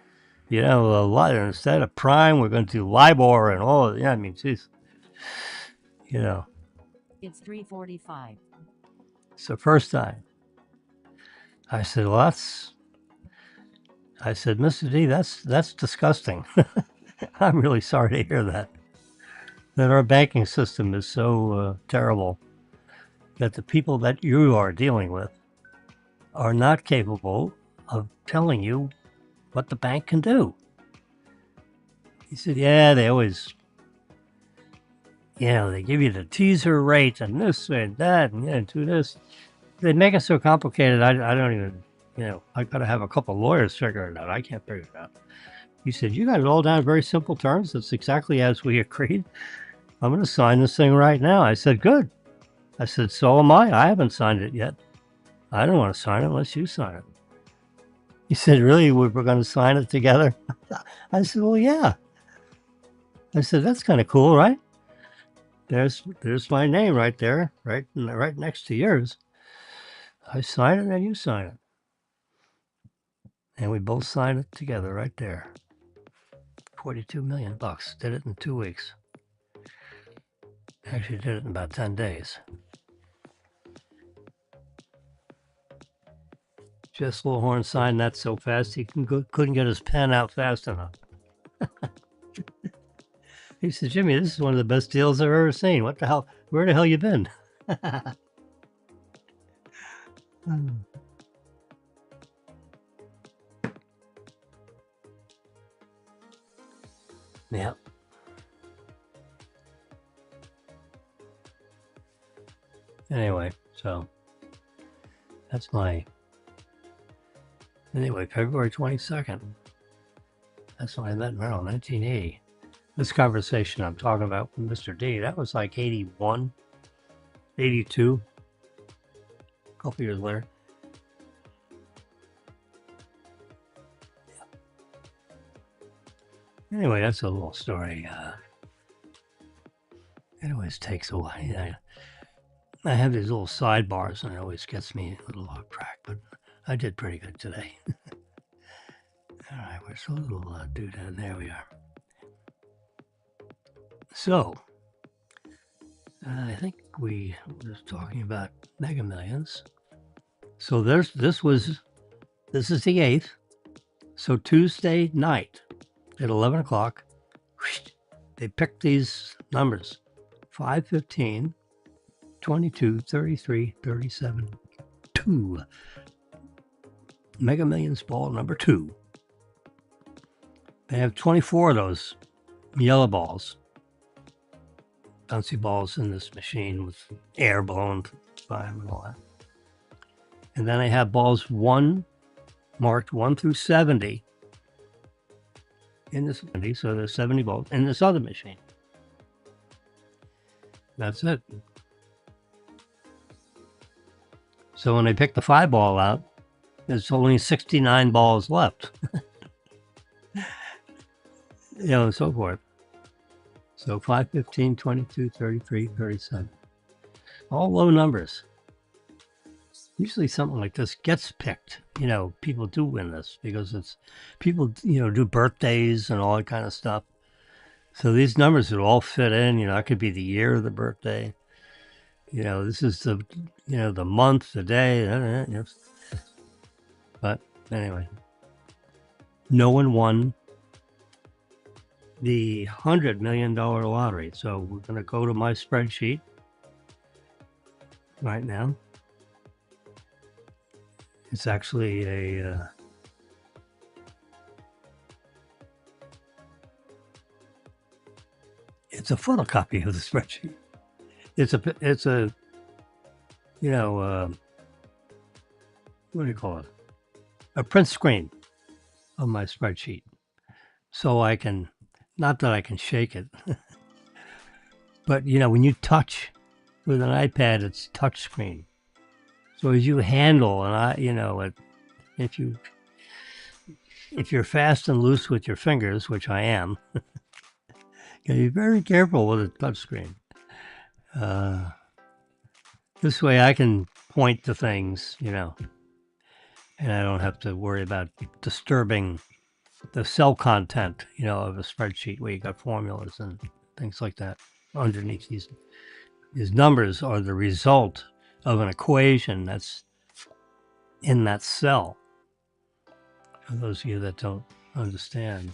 Speaker 1: a lot. Instead of prime, we're going to do LIBOR and all. Yeah, I mean, geez,
Speaker 2: It's 3:45.
Speaker 1: It's the first time. I said, well, I said, Mr. D, that's disgusting. I'm really sorry to hear that our banking system is so terrible that the people that you are dealing with are not capable of telling you what the bank can do. He said, yeah, they always, they give you the teaser rate and this and that and do this. they make it so complicated. I don't even, I got to have a couple lawyers figure it out. I can't figure it out. He said, you got it all down in very simple terms. It's exactly as we agreed. I'm going to sign this thing right now. I said, good. I said, so am I. I haven't signed it yet. I don't want to sign it unless you sign it. He said, really? We're going to sign it together? I said, well, yeah. I said, that's kind of cool, right? There's my name right there, right next to yours. I sign it and you sign it. And we both signed it together right there. $42 million. Did it in 2 weeks. Actually did it in about 10 days. Jess Lawhorn signed that so fast he couldn't get his pen out fast enough. He said, Jimmy, this is one of the best deals I've ever seen. What the hell? Where the hell you been? Yeah. Anyway, so that's February 22nd. That's when I met Merrill, 1980. This conversation I'm talking about with Mr. D, that was like 81, 82, a couple years later. Yeah. Anyway, that's a little story. It always takes a while. I have these little sidebars and it always gets me a little off track, but I did pretty good today. All right, where's the little doodad? There we are. So, I think we were talking about Mega Millions. So this is the 8th. So Tuesday night at 11 o'clock, they picked these numbers: 5, 15, 22, 33, 37, 2. Mega Millions ball number 2. They have 24 of those yellow balls, bouncy balls in this machine with air blown by them and all that. And then they have balls marked 1 through 70 in this, so there's 70 balls in this other machine. That's it. So when they pick the 5 ball out, there's only 69 balls left. And so forth. So 5, 15, 22, 33, 37. All low numbers. Usually something like this gets picked. People do win this because it's people, do birthdays and all that kind of stuff. So these numbers would all fit in. It could be the year of the birthday. This is the month, the day. But anyway, no one won the $100 million lottery. So we're going to go to my spreadsheet right now. It's actually it's a photocopy of the spreadsheet. It's a what do you call it? A print screen of my spreadsheet. So I can, not that I can shake it, but when you touch with an iPad, it's touch screen. So as you handle, and if you're fast and loose with your fingers, which I am, you gotta be very careful with a touch screen. This way I can point to things, and I don't have to worry about disturbing the cell content, of a spreadsheet where you got formulas and things like that underneath. These numbers are the result of an equation that's in that cell. For those of you that don't understand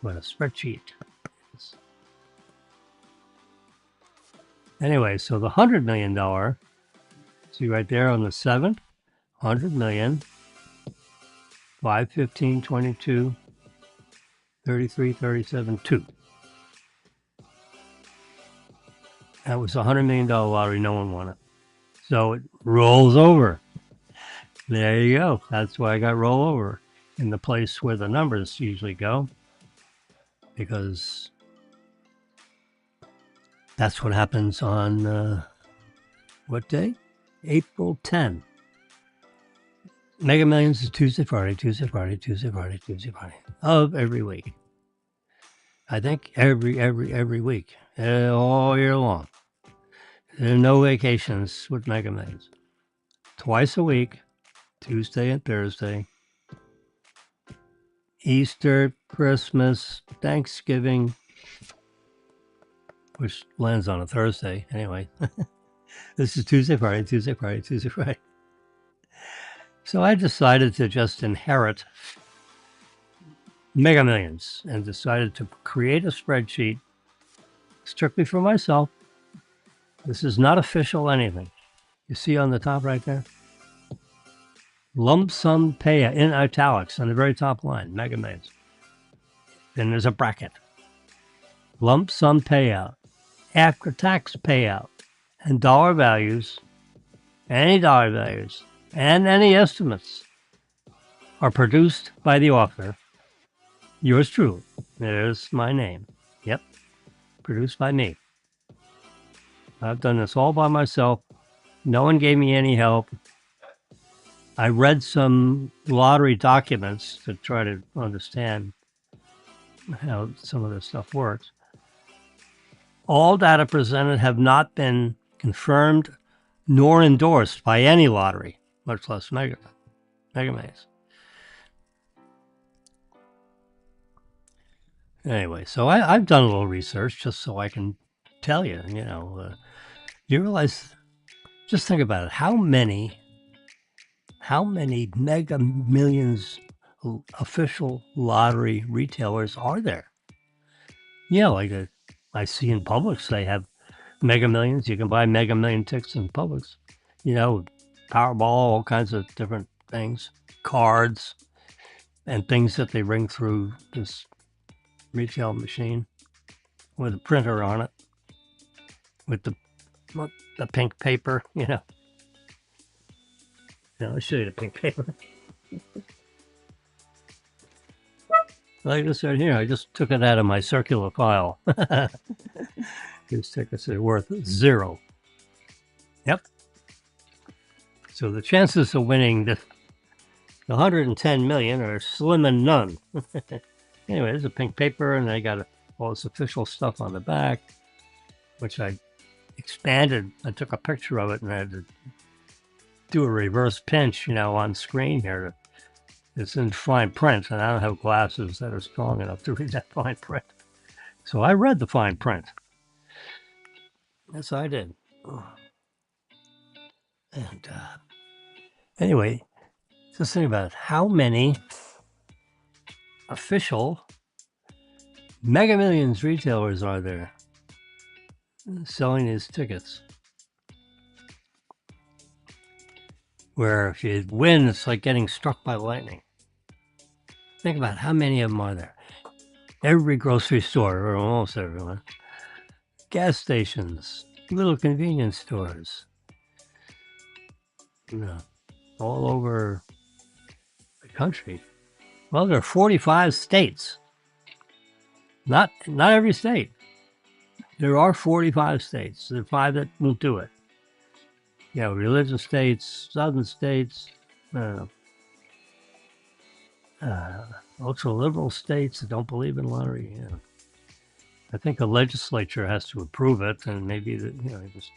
Speaker 1: what a spreadsheet is. Anyway, so the $100 million, see right there on the 7th, 100 million, 5, 15, 22, 33, 37, 2. That was a $100 million lottery. No one won it. So it rolls over. There you go. That's why I got rollover in the place where the numbers usually go, because that's what happens on what day? April 10. Mega Millions is Tuesday, Friday, Tuesday, Friday, Tuesday, Friday, Tuesday, Friday of every week. I think every week, all year long. There are no vacations with Mega Millions. Twice a week, Tuesday and Thursday. Easter, Christmas, Thanksgiving, which lands on a Thursday anyway. This is Tuesday, Friday, Tuesday, Friday, Tuesday, Friday. So I decided to just inherit Mega Millions and decided to create a spreadsheet strictly for myself. This is not official anything. You see on the top right there? Lump sum payout in italics on the very top line, Mega Millions. Then there's a bracket. Lump sum payout, after tax payout, and dollar values, any dollar values, and any estimates are produced by the author. Yours truly. There's my name. Yep. Produced by me. I've done this all by myself. No one gave me any help. I read some lottery documents to try to understand how some of this stuff works. All data presented have not been confirmed nor endorsed by any lottery, much less Mega Millions. Anyway, so I've done a little research just so I can tell you, you realize, just think about it, how many Mega Millions official lottery retailers are there? Yeah, like I see in Publix, they have Mega Millions. You can buy Mega Million tickets in Publix. Powerball, all kinds of different things, cards, and things that they ring through this retail machine with a printer on it, with the pink paper, I'll show you the pink paper. Like this right here, I just took it out of my circular file. These tickets are worth 0. Yep. So the chances of winning the 110 million are slim and none. Anyway, there's a pink paper, and I got all this official stuff on the back, which I expanded. I took a picture of it, and I had to do a reverse pinch, on screen here. It's in fine print, and I don't have glasses that are strong enough to read that fine print. So I read the fine print. Yes, I did. And anyway, just think about it. How many official Mega Millions retailers are there selling these tickets? Where if you win, it's like getting struck by lightning. Think about how many of them are there. Every grocery store, or almost everyone. Gas stations, little convenience stores. All over the country. Well, there are 45 states. Not every state. There are 45 states. There are 5 that won't do it. Religious states, southern states, ultra-liberal states that don't believe in lottery. I think a legislature has to approve it, and maybe just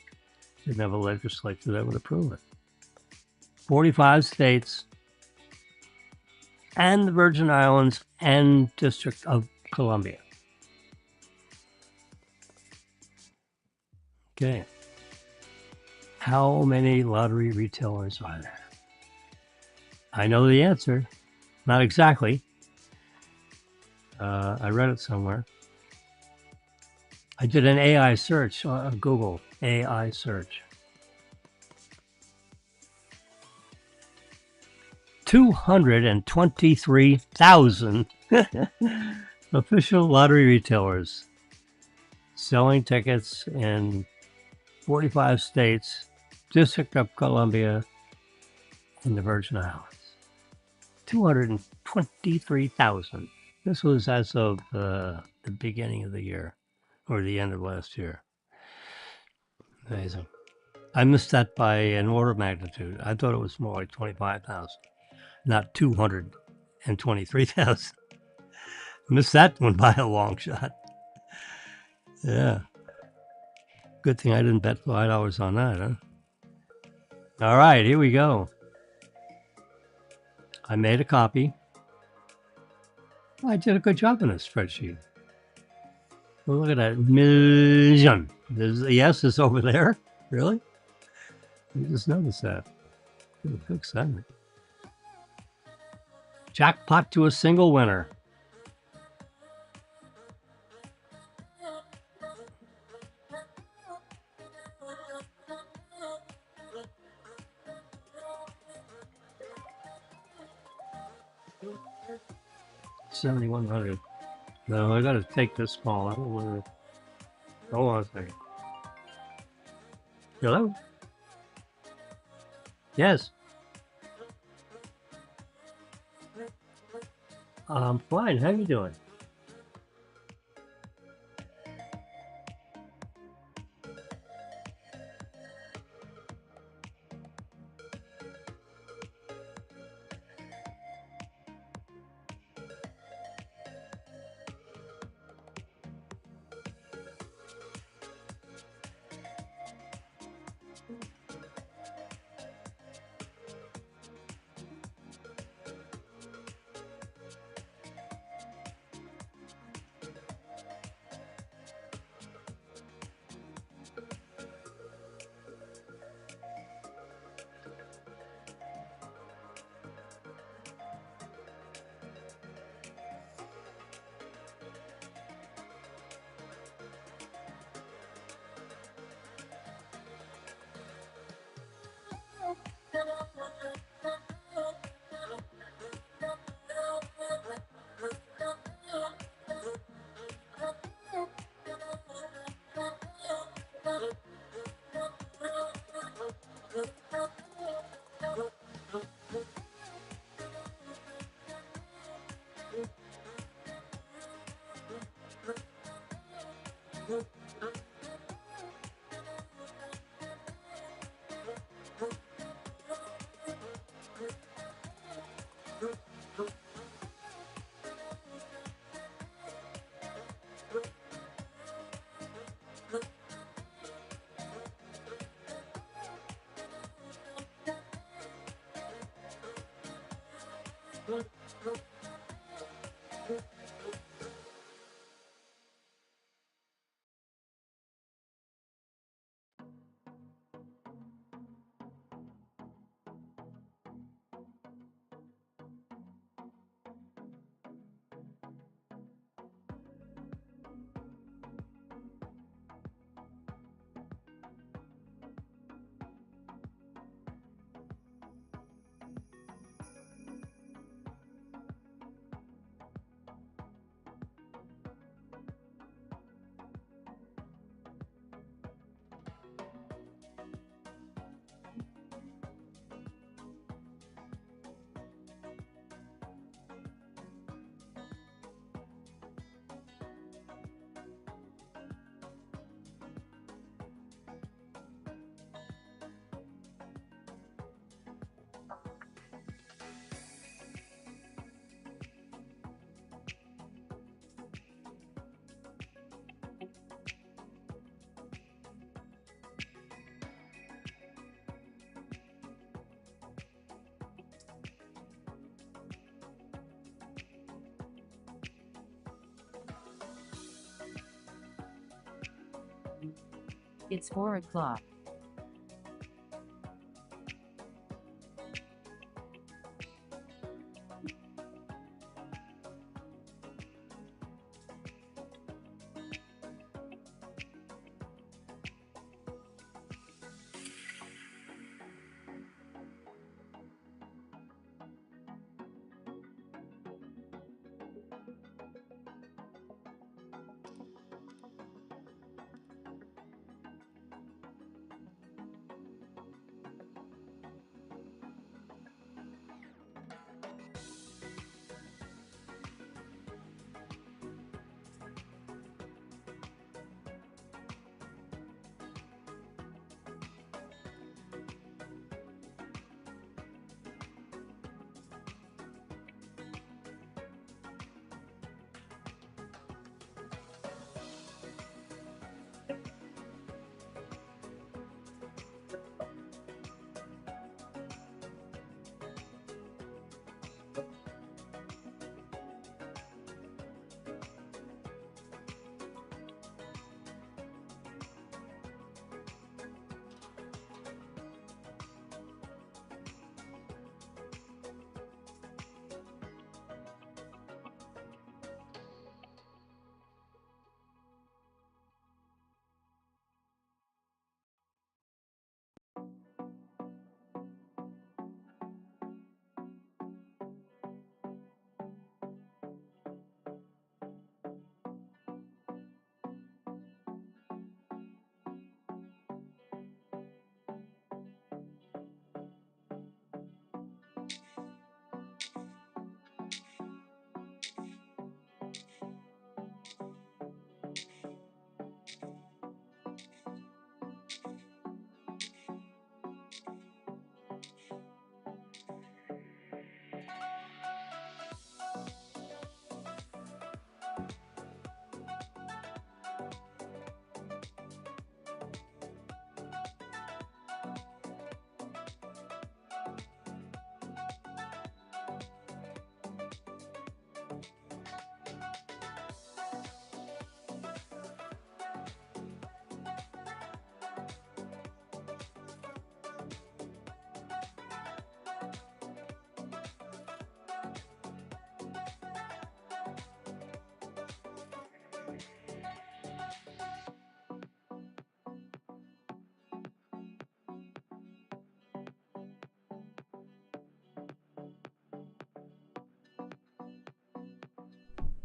Speaker 1: didn't have a legislature that would approve it. 45 states, and the Virgin Islands, and District of Columbia. Okay. How many lottery retailers are there? I know the answer. Not exactly. I read it somewhere. I did an AI search on Google. AI search. 223,000 official lottery retailers selling tickets in 45 states District of Columbia, and the Virgin Islands. 223,000. This was as of the beginning of the year or the end of last year. Amazing. I missed that by an order of magnitude. I thought it was more like 25,000, not 223,000. Missed that one by a long shot. Yeah. Good thing I didn't bet $5 on that, huh? All right, here we go. I made a copy. I did a good job in this spreadsheet. Well, look at that. Million. There's a yes is over there. Really? You just noticed that. Good fix that. Jackpot to a single winner. $7,100. No, I gotta take this call. I don't want to. Hold on a second. Hello? Yes. Fine. How you doing?
Speaker 2: It's 4 o'clock.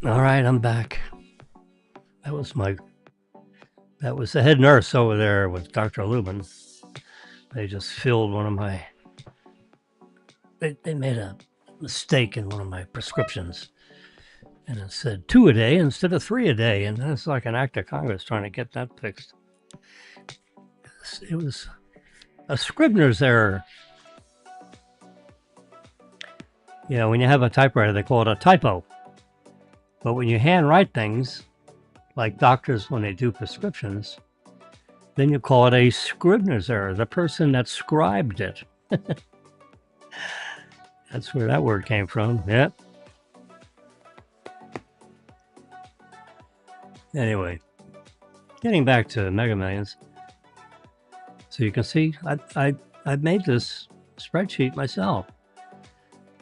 Speaker 1: All right, I'm back. That was the head nurse over there with Dr. Lubin. They just filled one of my, they made a mistake in one of my prescriptions. And it said 2 a day instead of 3 a day. And it's like an act of Congress trying to get that fixed. It was a Scribner's error. You know, when you have a typewriter, they call it a typo. But when you handwrite things, like doctors when they do prescriptions, then you call it a Scribner's error, the person that scribed it. That's where that word came from. Yep. Anyway, getting back to Mega Millions. So you can see I made this spreadsheet myself.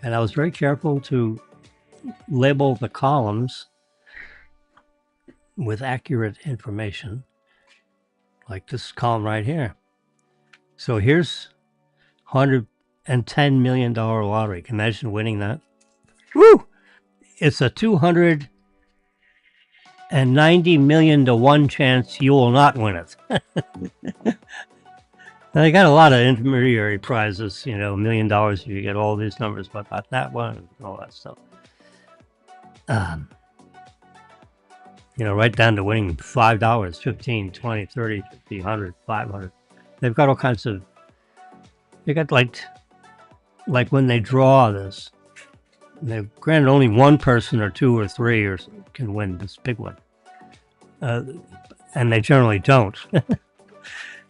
Speaker 1: And I was very careful to label the columns with accurate information, like this column right here. So here's $110 million lottery. Can you imagine winning that? Woo! It's a 290 million to 1 chance you will not win it. They got a lot of intermediary prizes, you know, $1 million if you get all these numbers, but not that one and all that stuff. You know, right down to winning $5, 15, 20, 30, 50, 100, 500. They've got all kinds of, they got like when they draw this, they've granted only one person or 2 or 3 can win this big one. And they generally don't.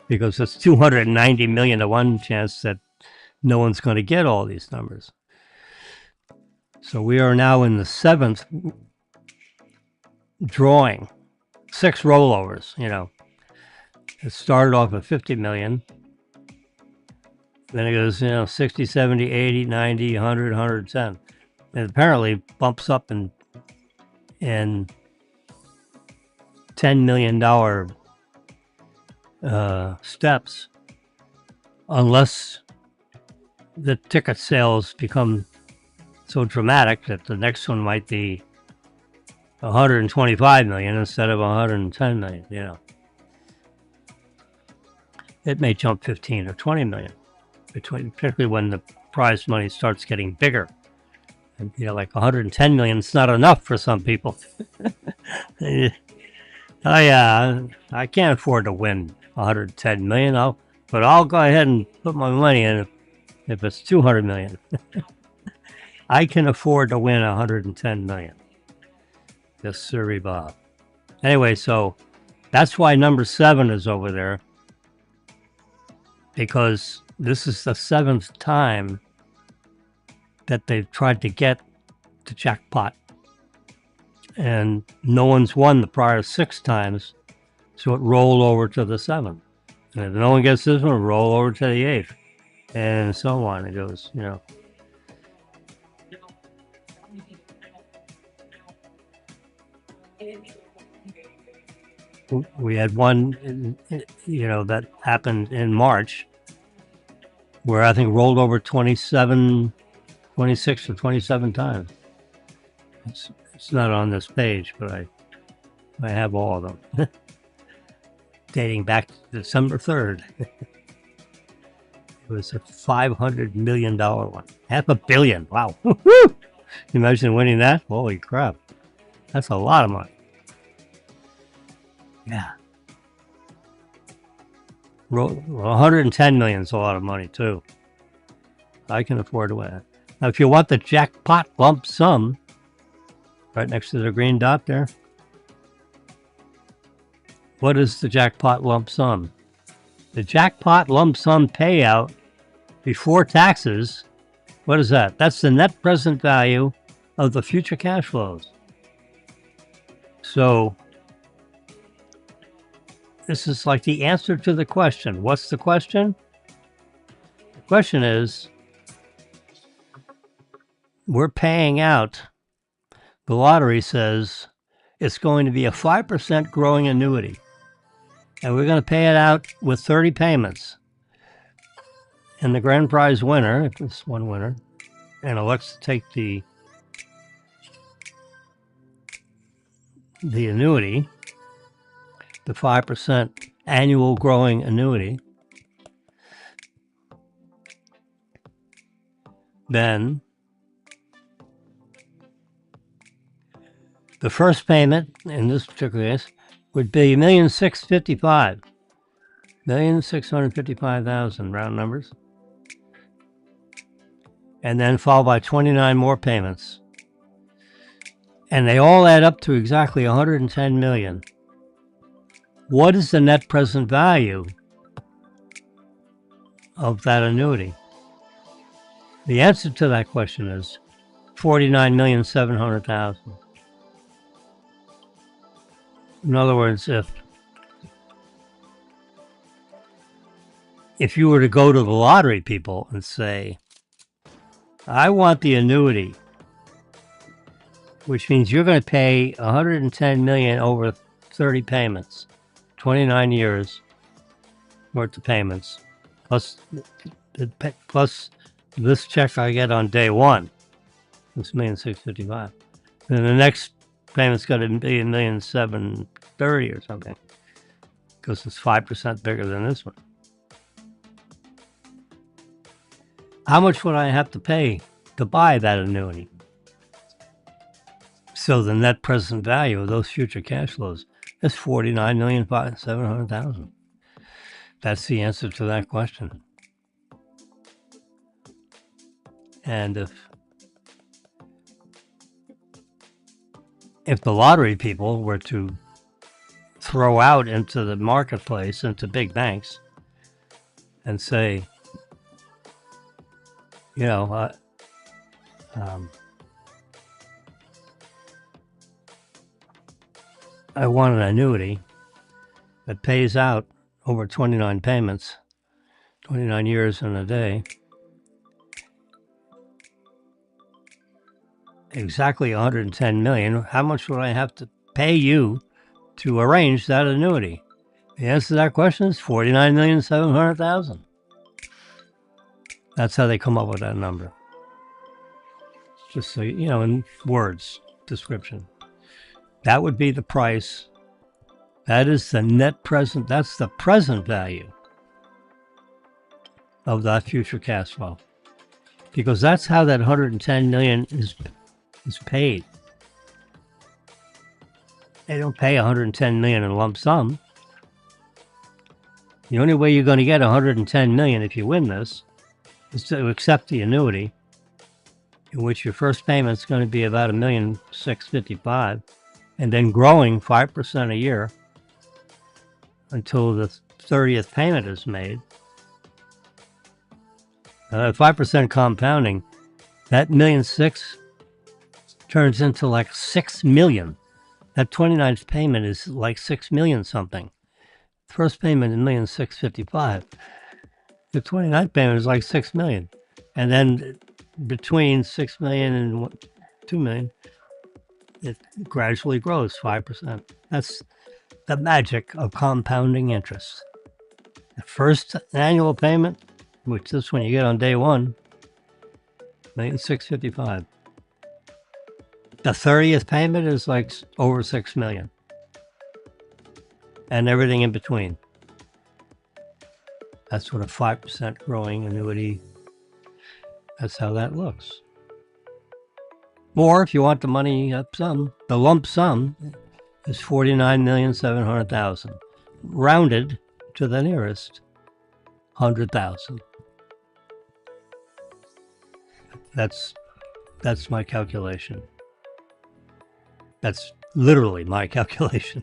Speaker 1: Because it's 290 million to 1 chance that no one's going to get all these numbers. So we are now in the 7th drawing, 6 rollovers, you know. It started off at 50 million. Then it goes, you know, 60, 70, 80, 90, 100, 110. And apparently bumps up in $10 million steps, unless the ticket sales become so dramatic that the next one might be 125 million instead of 110 million, you know. It may jump 15 or 20 million, particularly when the prize money starts getting bigger. And, you know, like 110 million is not enough for some people. I can't afford to win 110 million, but I'll go ahead and put my money in if it's 200 million. I can afford to win 110 million. Yes, sirree, Bob. Anyway, so that's why number 7 is over there, because this is the 7th time that they've tried to get the jackpot, and no one's won the prior 6 times. So it rolled over to the 7th. And if no one gets this one, roll over to the 8th. And so on. It goes, you know. We had one, you know, that happened in March, where I think rolled over 26 or 27 times. It's not on this page, but I have all of them. Dating back to December 3rd. It was a $500 million one. $500 million. Wow. Woo-hoo! Imagine winning that? Holy crap. That's a lot of money. Yeah. 110 million is a lot of money, too. I can afford to win it. Now, if you want the jackpot lump sum, right next to the green dot there, what is the jackpot lump sum? The jackpot lump sum payout before taxes, what is that? That's the net present value of the future cash flows. So this is like the answer to the question. What's the question? The question is, we're paying out, the lottery says it's going to be a 5% growing annuity. And we're going to pay it out with 30 payments. And the grand prize winner, if it's one winner, and let's take the the annuity, the 5% annual growing annuity, then the first payment in this particular case would be $1,655,000, $1,655,000, round numbers, and then followed by 29 more payments, and they all add up to exactly $110 million. What is the net present value of that annuity? The answer to that question is $49,700,000. In other words, if you were to go to the lottery people and say, I want the annuity, which means you're going to pay $110 million over 30 payments, 29 years worth of payments, plus this check I get on day one, this $1,655,000. Then the next payment's got to be $1,730,000 or something, because it's 5% bigger than this one. How much would I have to pay to buy that annuity? So the net present value of those future cash flows is $49,700,000. That's the answer to that question. And if the lottery people were to throw out into the marketplace, into big banks, and say, you know, I want an annuity that pays out over 29 payments, 29 years and a day, exactly $110 million. How much would I have to pay you to arrange that annuity? The answer to that question is $49,700,000. That's how they come up with that number. Just so you know, in words, description. That would be the price. That is the net present. That's the present value of that future cash flow, because that's how that $110 million is paid. They don't pay $110 million in lump sum. The only way you're going to get $110 million if you win this is to accept the annuity, in which your first payment is going to be about $1,655,000, and then growing 5% a year until the 30th payment is made. 5% compounding, that $1,600,000 turns into like $6 million. That 29th payment is like $6 million something. First payment is $1,655,000. The 29th payment is like $6 million. And then between $6 million and $2 million, it gradually grows 5%. That's the magic of compounding interest. The first annual payment, which this one you get on day one, $1,655,000. The 30th payment is like over $6 million. And everything in between. That's what a 5% growing annuity, that's how that looks. Or if you want the money up sum, the lump sum is $49,700,000, rounded to the nearest 100,000. That's my calculation. That's literally my calculation.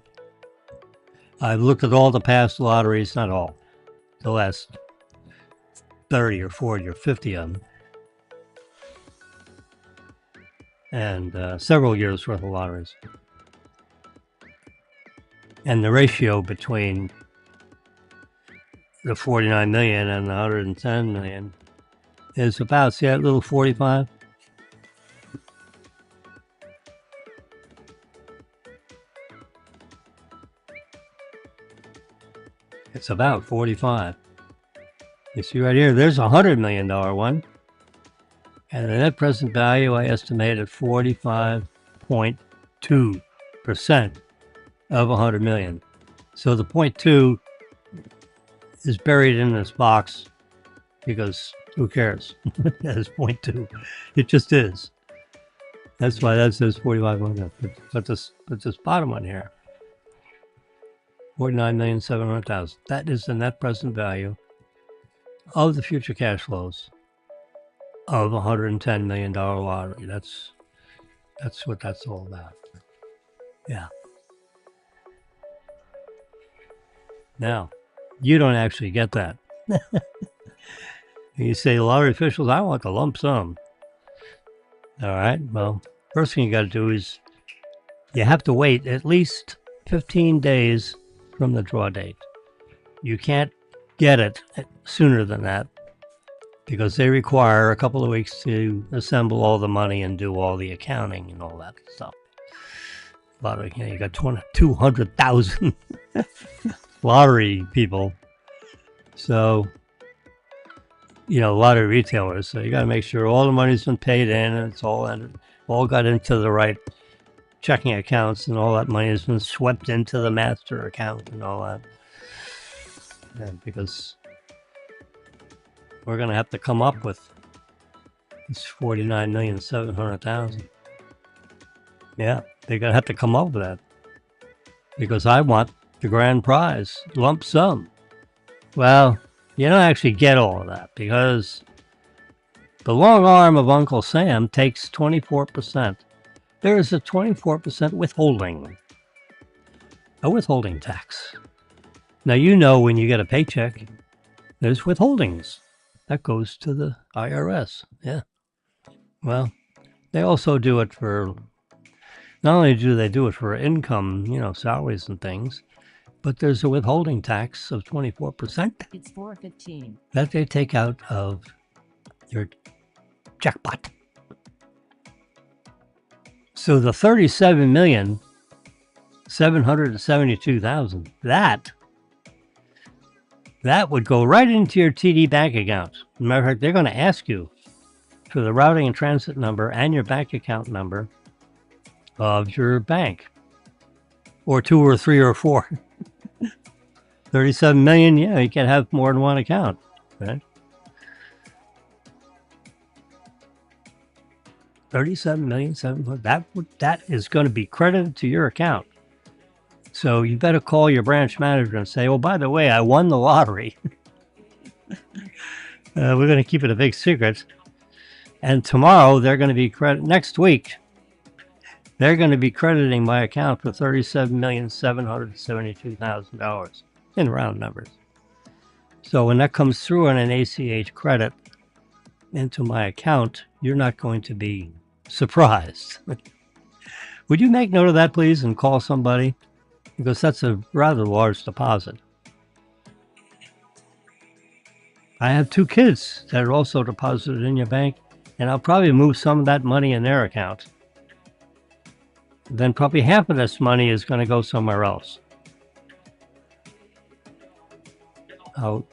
Speaker 1: I've looked at all the past lotteries, not all, the last 30 or 40 or 50 of them, and several years worth of lotteries. And the ratio between the 49 million and the 110 million is about, see that little 45? It's about 45. You see right here, there's a $100 million one. And the net present value I estimate at 45.2%. of 100 million. So the 0.2 is buried in this box because who cares? It's 0.2. It just is. That's why that says 4,500. But this bottom one here, 49,700,000. That is the net present value of the future cash flows of $110 million lottery. That's what that's all about. Yeah. Now, you don't actually get that. You say, lottery officials, I want the lump sum. All right. Well, first thing you got to do is you have to wait at least 15 days from the draw date. You can't get it sooner than that because they require a couple of weeks to assemble all the money and do all the accounting and all that stuff. A lot of, you got 200,000 lottery people. So, lottery retailers. So you got to make sure all the money's been paid in and it's all got into the right checking accounts and all that money has been swept into the master account and all that. Yeah, because we're going to have to come up with this 49,700,000. Yeah, they're going to have to come up with that because I want the grand prize lump sum. Well, you don't actually get all of that because the long arm of Uncle Sam takes 24%. There is a 24% withholding, a withholding tax. Now, when you get a paycheck, there's withholdings. That goes to the IRS. Yeah. Well, they also do it for, not only do they do it for income, salaries and things, but there's a withholding tax of 24%.
Speaker 2: It's 4:15.
Speaker 1: That they take out of your jackpot. So the 37,772,000, that would go right into your TD bank account. As a matter of fact, they're going to ask you for the routing and transit number and your bank account number of your bank, or 2 or 3 or 4. 37 million, yeah, you can have more than one account, right? 37,700,000. That is going to be credited to your account. So you better call your branch manager and say, "Oh, by the way, I won the lottery." We're going to keep it a big secret. And tomorrow they're going to be next week. They're going to be crediting my account for $37,772,000 in round numbers. So when that comes through on an ACH credit into my account, you're not going to be surprised. Would you make note of that, please, and call somebody? Because that's a rather large deposit. I have 2 kids that are also deposited in your bank, and I'll probably move some of that money in their account. Then probably half of this money is going to go somewhere else. You'll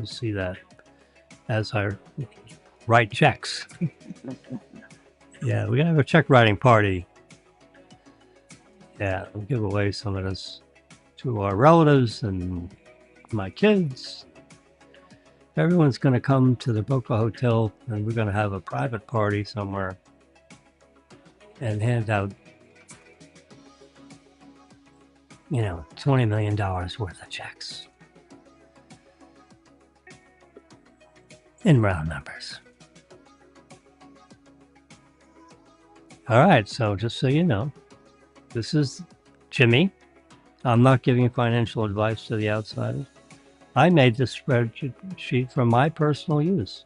Speaker 1: see that as I write checks. Yeah, we're going to have a check writing party. Yeah, we'll give away some of this to our relatives and my kids. Everyone's going to come to the Boca Hotel, and we're going to have a private party somewhere and hand out, $20 million worth of checks in round numbers. All right, so just so you know, this is Jimmy. I'm not giving financial advice to the outsiders. I made this spreadsheet for my personal use.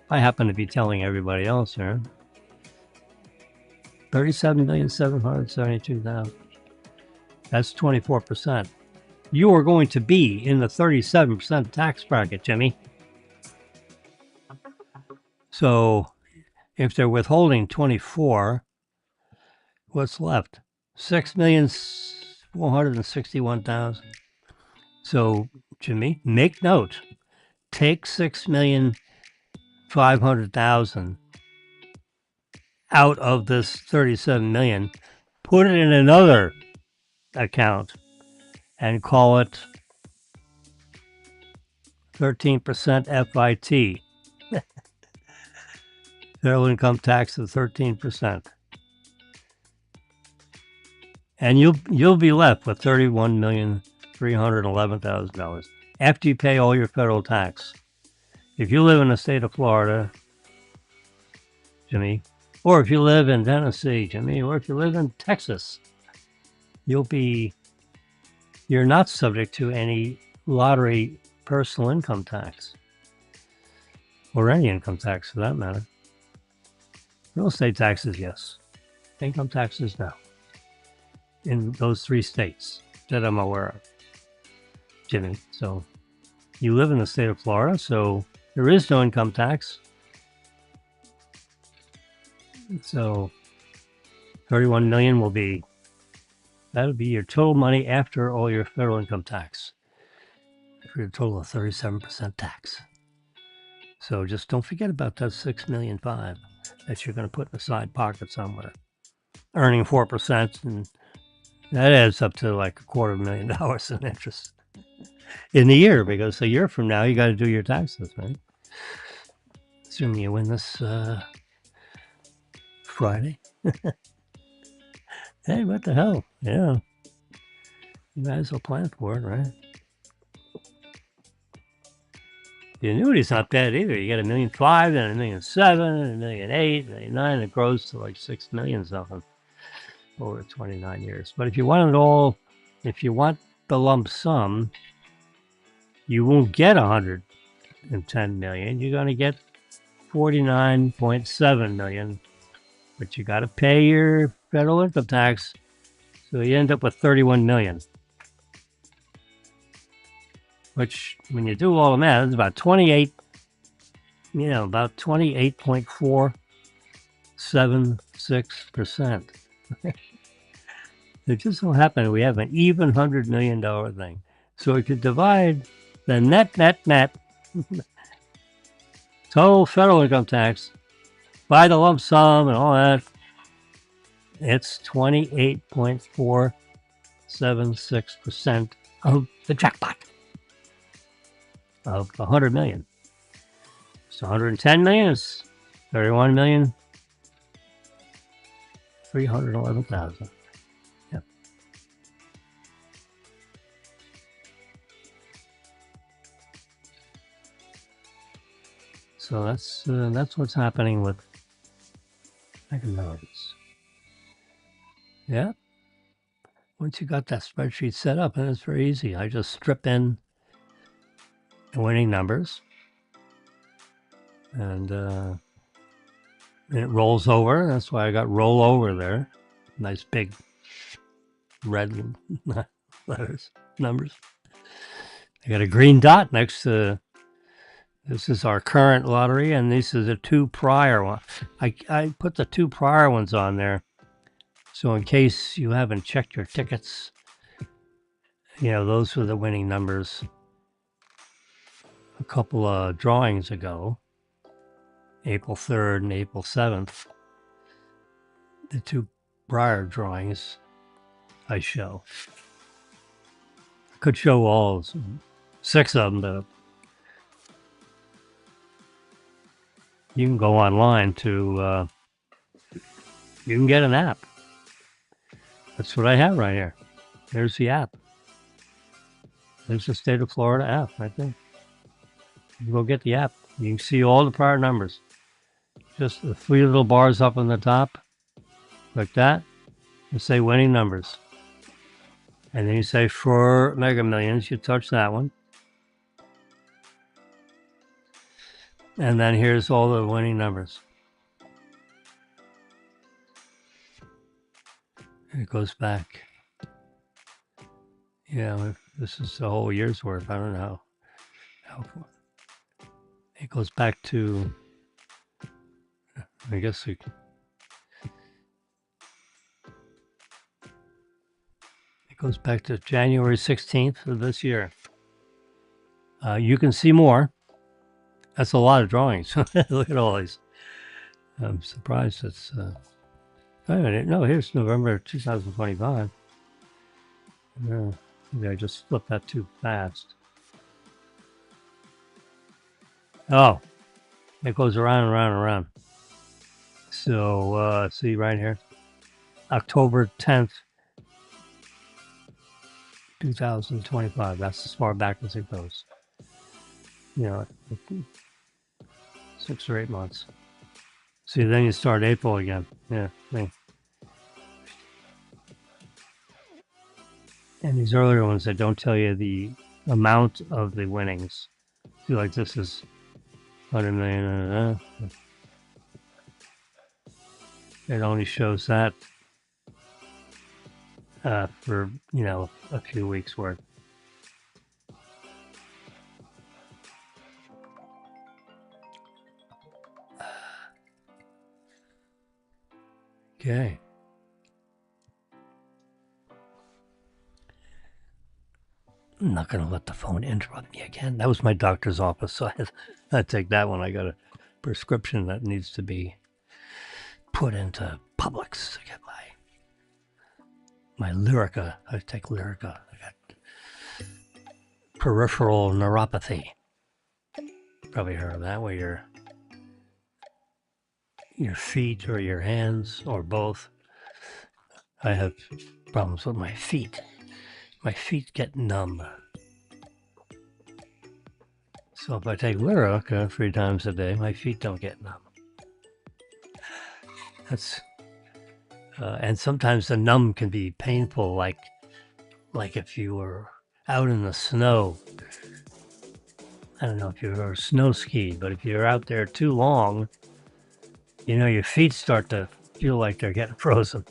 Speaker 1: I happen to be telling everybody else here. 37,772,000. That's 24%. You are going to be in the 37% tax bracket, Jimmy. So if they're withholding 24, what's left? 6,461,000. So, Jimmy, make note. Take 6,500,000 out of this 37 million. Put it in another account and call it 13% FIT. Federal income tax of 13%. And you'll be left with $31,311,000 after you pay all your federal tax. If you live in the state of Florida, Jimmy, or if you live in Tennessee, Jimmy, or if you live in Texas, you're not subject to any lottery personal income tax, or any income tax for that matter. Real estate taxes, yes. Income taxes, no. In those 3 states that I'm aware of, Jimmy. So you live in the state of Florida, so there is no income tax. So 31 million that'll be your total money after all your federal income tax, for a total of 37% tax. So just don't forget about that $6.5 million that you're going to put in a side pocket somewhere, earning 4%, and that adds up to like $250,000 in interest in the year, because a year from now you got to do your taxes, right? Assuming you win this Friday. Hey, what the hell? Yeah. You guys will plan for it, right? The annuity's not bad either. You get $1.5 million, then $1.7 million, $1.8 million, $1.9 million. It grows to like $6 million something over 29 years. But if you want it all, if you want the lump sum, you won't get $110 million. You're going to get $49.7 million. But you got to pay your federal income tax, so you end up with $31 million. Which, when you do all the math, it's about 28.476%. It just so happened we have an even $100 million thing. So if you divide the net total federal income tax by the lump sum and all that, it's 28.476% of the jackpot of 100 million. So 110 million is 31,311,000. Yep. So that's what's happening with economics. Yeah. Once you got that spreadsheet set up, and it's very easy. I just strip in the winning numbers, and it rolls over. That's why I got roll over there. Nice big red letters, numbers. I got a green dot next to. This is our current lottery, and these are the 2 prior ones. I put the 2 prior ones on there, so in case you haven't checked your tickets, those were the winning numbers a couple of drawings ago, April 3rd and April 7th. The 2 prior drawings I show. I could show all 6 of them, but you can go online to, you can get an app. That's what I have right here. There's the app. There's the state of Florida app right there. You go get the app. You can see all the prior numbers. Just the 3 little bars up on the top, like that, and say winning numbers. And then you say for Mega Millions, you touch that one. And then here's all the winning numbers. And it goes back. Yeah, this is a whole year's worth. I don't know how it goes back to, I guess it goes back to January 16th of this year. You can see more. That's a lot of drawings. Look at all these. I'm surprised it's... wait a minute. No, here's November 2025. Yeah, maybe I just flipped that too fast. Oh, it goes around and around and around. So, see right here, October 10th, 2025. That's as far back as it goes. You know, 6 or 8 months. See, then you start April again. Yeah. And these earlier ones, they don't tell you the amount of the winnings. See, like this is 100 million. It only shows that for, a few weeks worth. Okay. I'm not going to let the phone interrupt me again. That was my doctor's office, so I take that one. I got a prescription that needs to be put into Publix to get my Lyrica. I take Lyrica. I got peripheral neuropathy. Probably heard of that, where your feet or your hands or both. I have problems with my feet. My feet get numb. So if I take Lyrica 3 times a day, my feet don't get numb. That's and sometimes the numb can be painful, like if you were out in the snow. I don't know if you've ever snow skied, but if you're out there too long, your feet start to feel like they're getting frozen.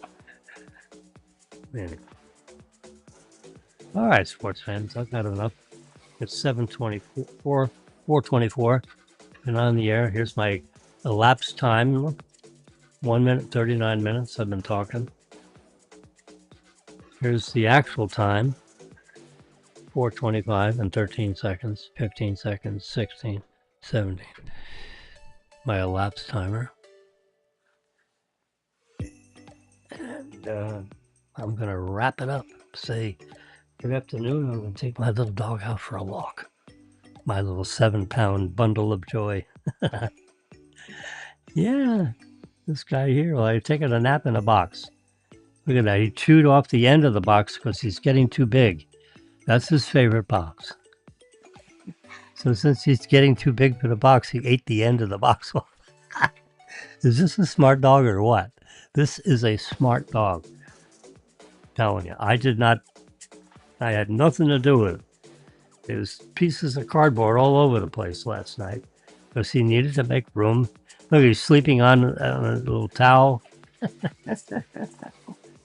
Speaker 1: Anyway. All right, sports fans, I've had enough. It's 7:24, 4:24, and on the air. Here's my elapsed time: 1 minute 39 minutes. I've been talking. Here's the actual time: 4:25 and 13 seconds, 15 seconds, 16, 17. My elapsed timer. And I'm going to wrap it up. Say, good afternoon. I'm going to take my little dog out for a walk. My little 7-pound bundle of joy. Yeah, this guy here, well, I taking a nap in a box. Look at that. He chewed off the end of the box because he's getting too big. That's his favorite box. So since he's getting too big for the box, he ate the end of the box off. Is this a smart dog or what? This is a smart dog. I'm telling you, I had nothing to do with it. There's pieces of cardboard all over the place last night because he needed to make room. Look, he's sleeping on a little towel. He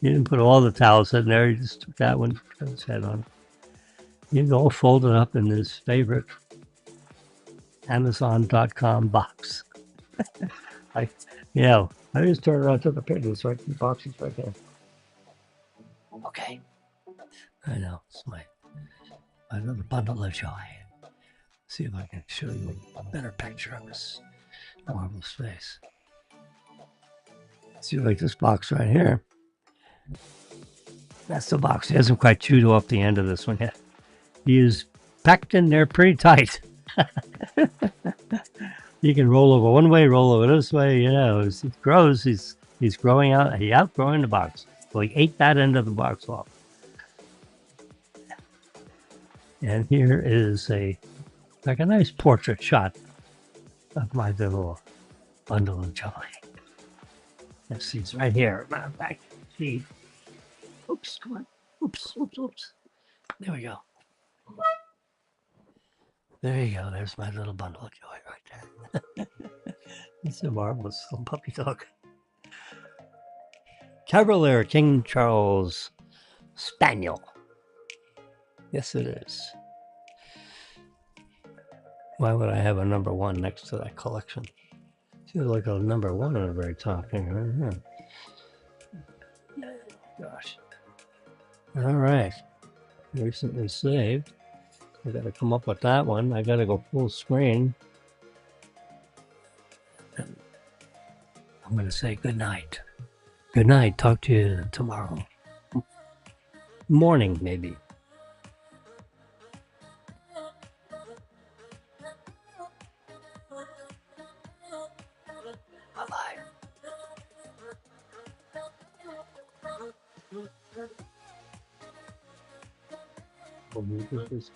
Speaker 1: didn't put all the towels in there. He just took that one, put his head on. He's all folded up in his favorite Amazon.com box. I just turned around, took a picture. It's right, the box is right there. Okay. I know. It's my little bundle of joy. See if I can show you a better picture of this marvelous face. See, like this box right here. That's the box. He hasn't quite chewed off the end of this one yet. He is packed in there pretty tight. You can roll over one way, roll over this way. As he grows, he's growing out. He's outgrowing the box. So he ate that end of the box off. And here is a nice portrait shot of my little bundle of joy. Yes, he's right here. Matter of fact, see. Oops, come on. Oops. There we go. There you go. There's my little bundle of joy right there. It's a marvelous little puppy dog. Cavalier King Charles Spaniel. Yes, it is. Why would I have a number 1 next to that collection? See, like a number 1 on the very top here. Gosh. All right. Recently saved. I got to come up with that one. I got to go full screen. And I'm going to say good night. Good night. Talk to you tomorrow. morning, maybe. Bye-bye. Oh, this is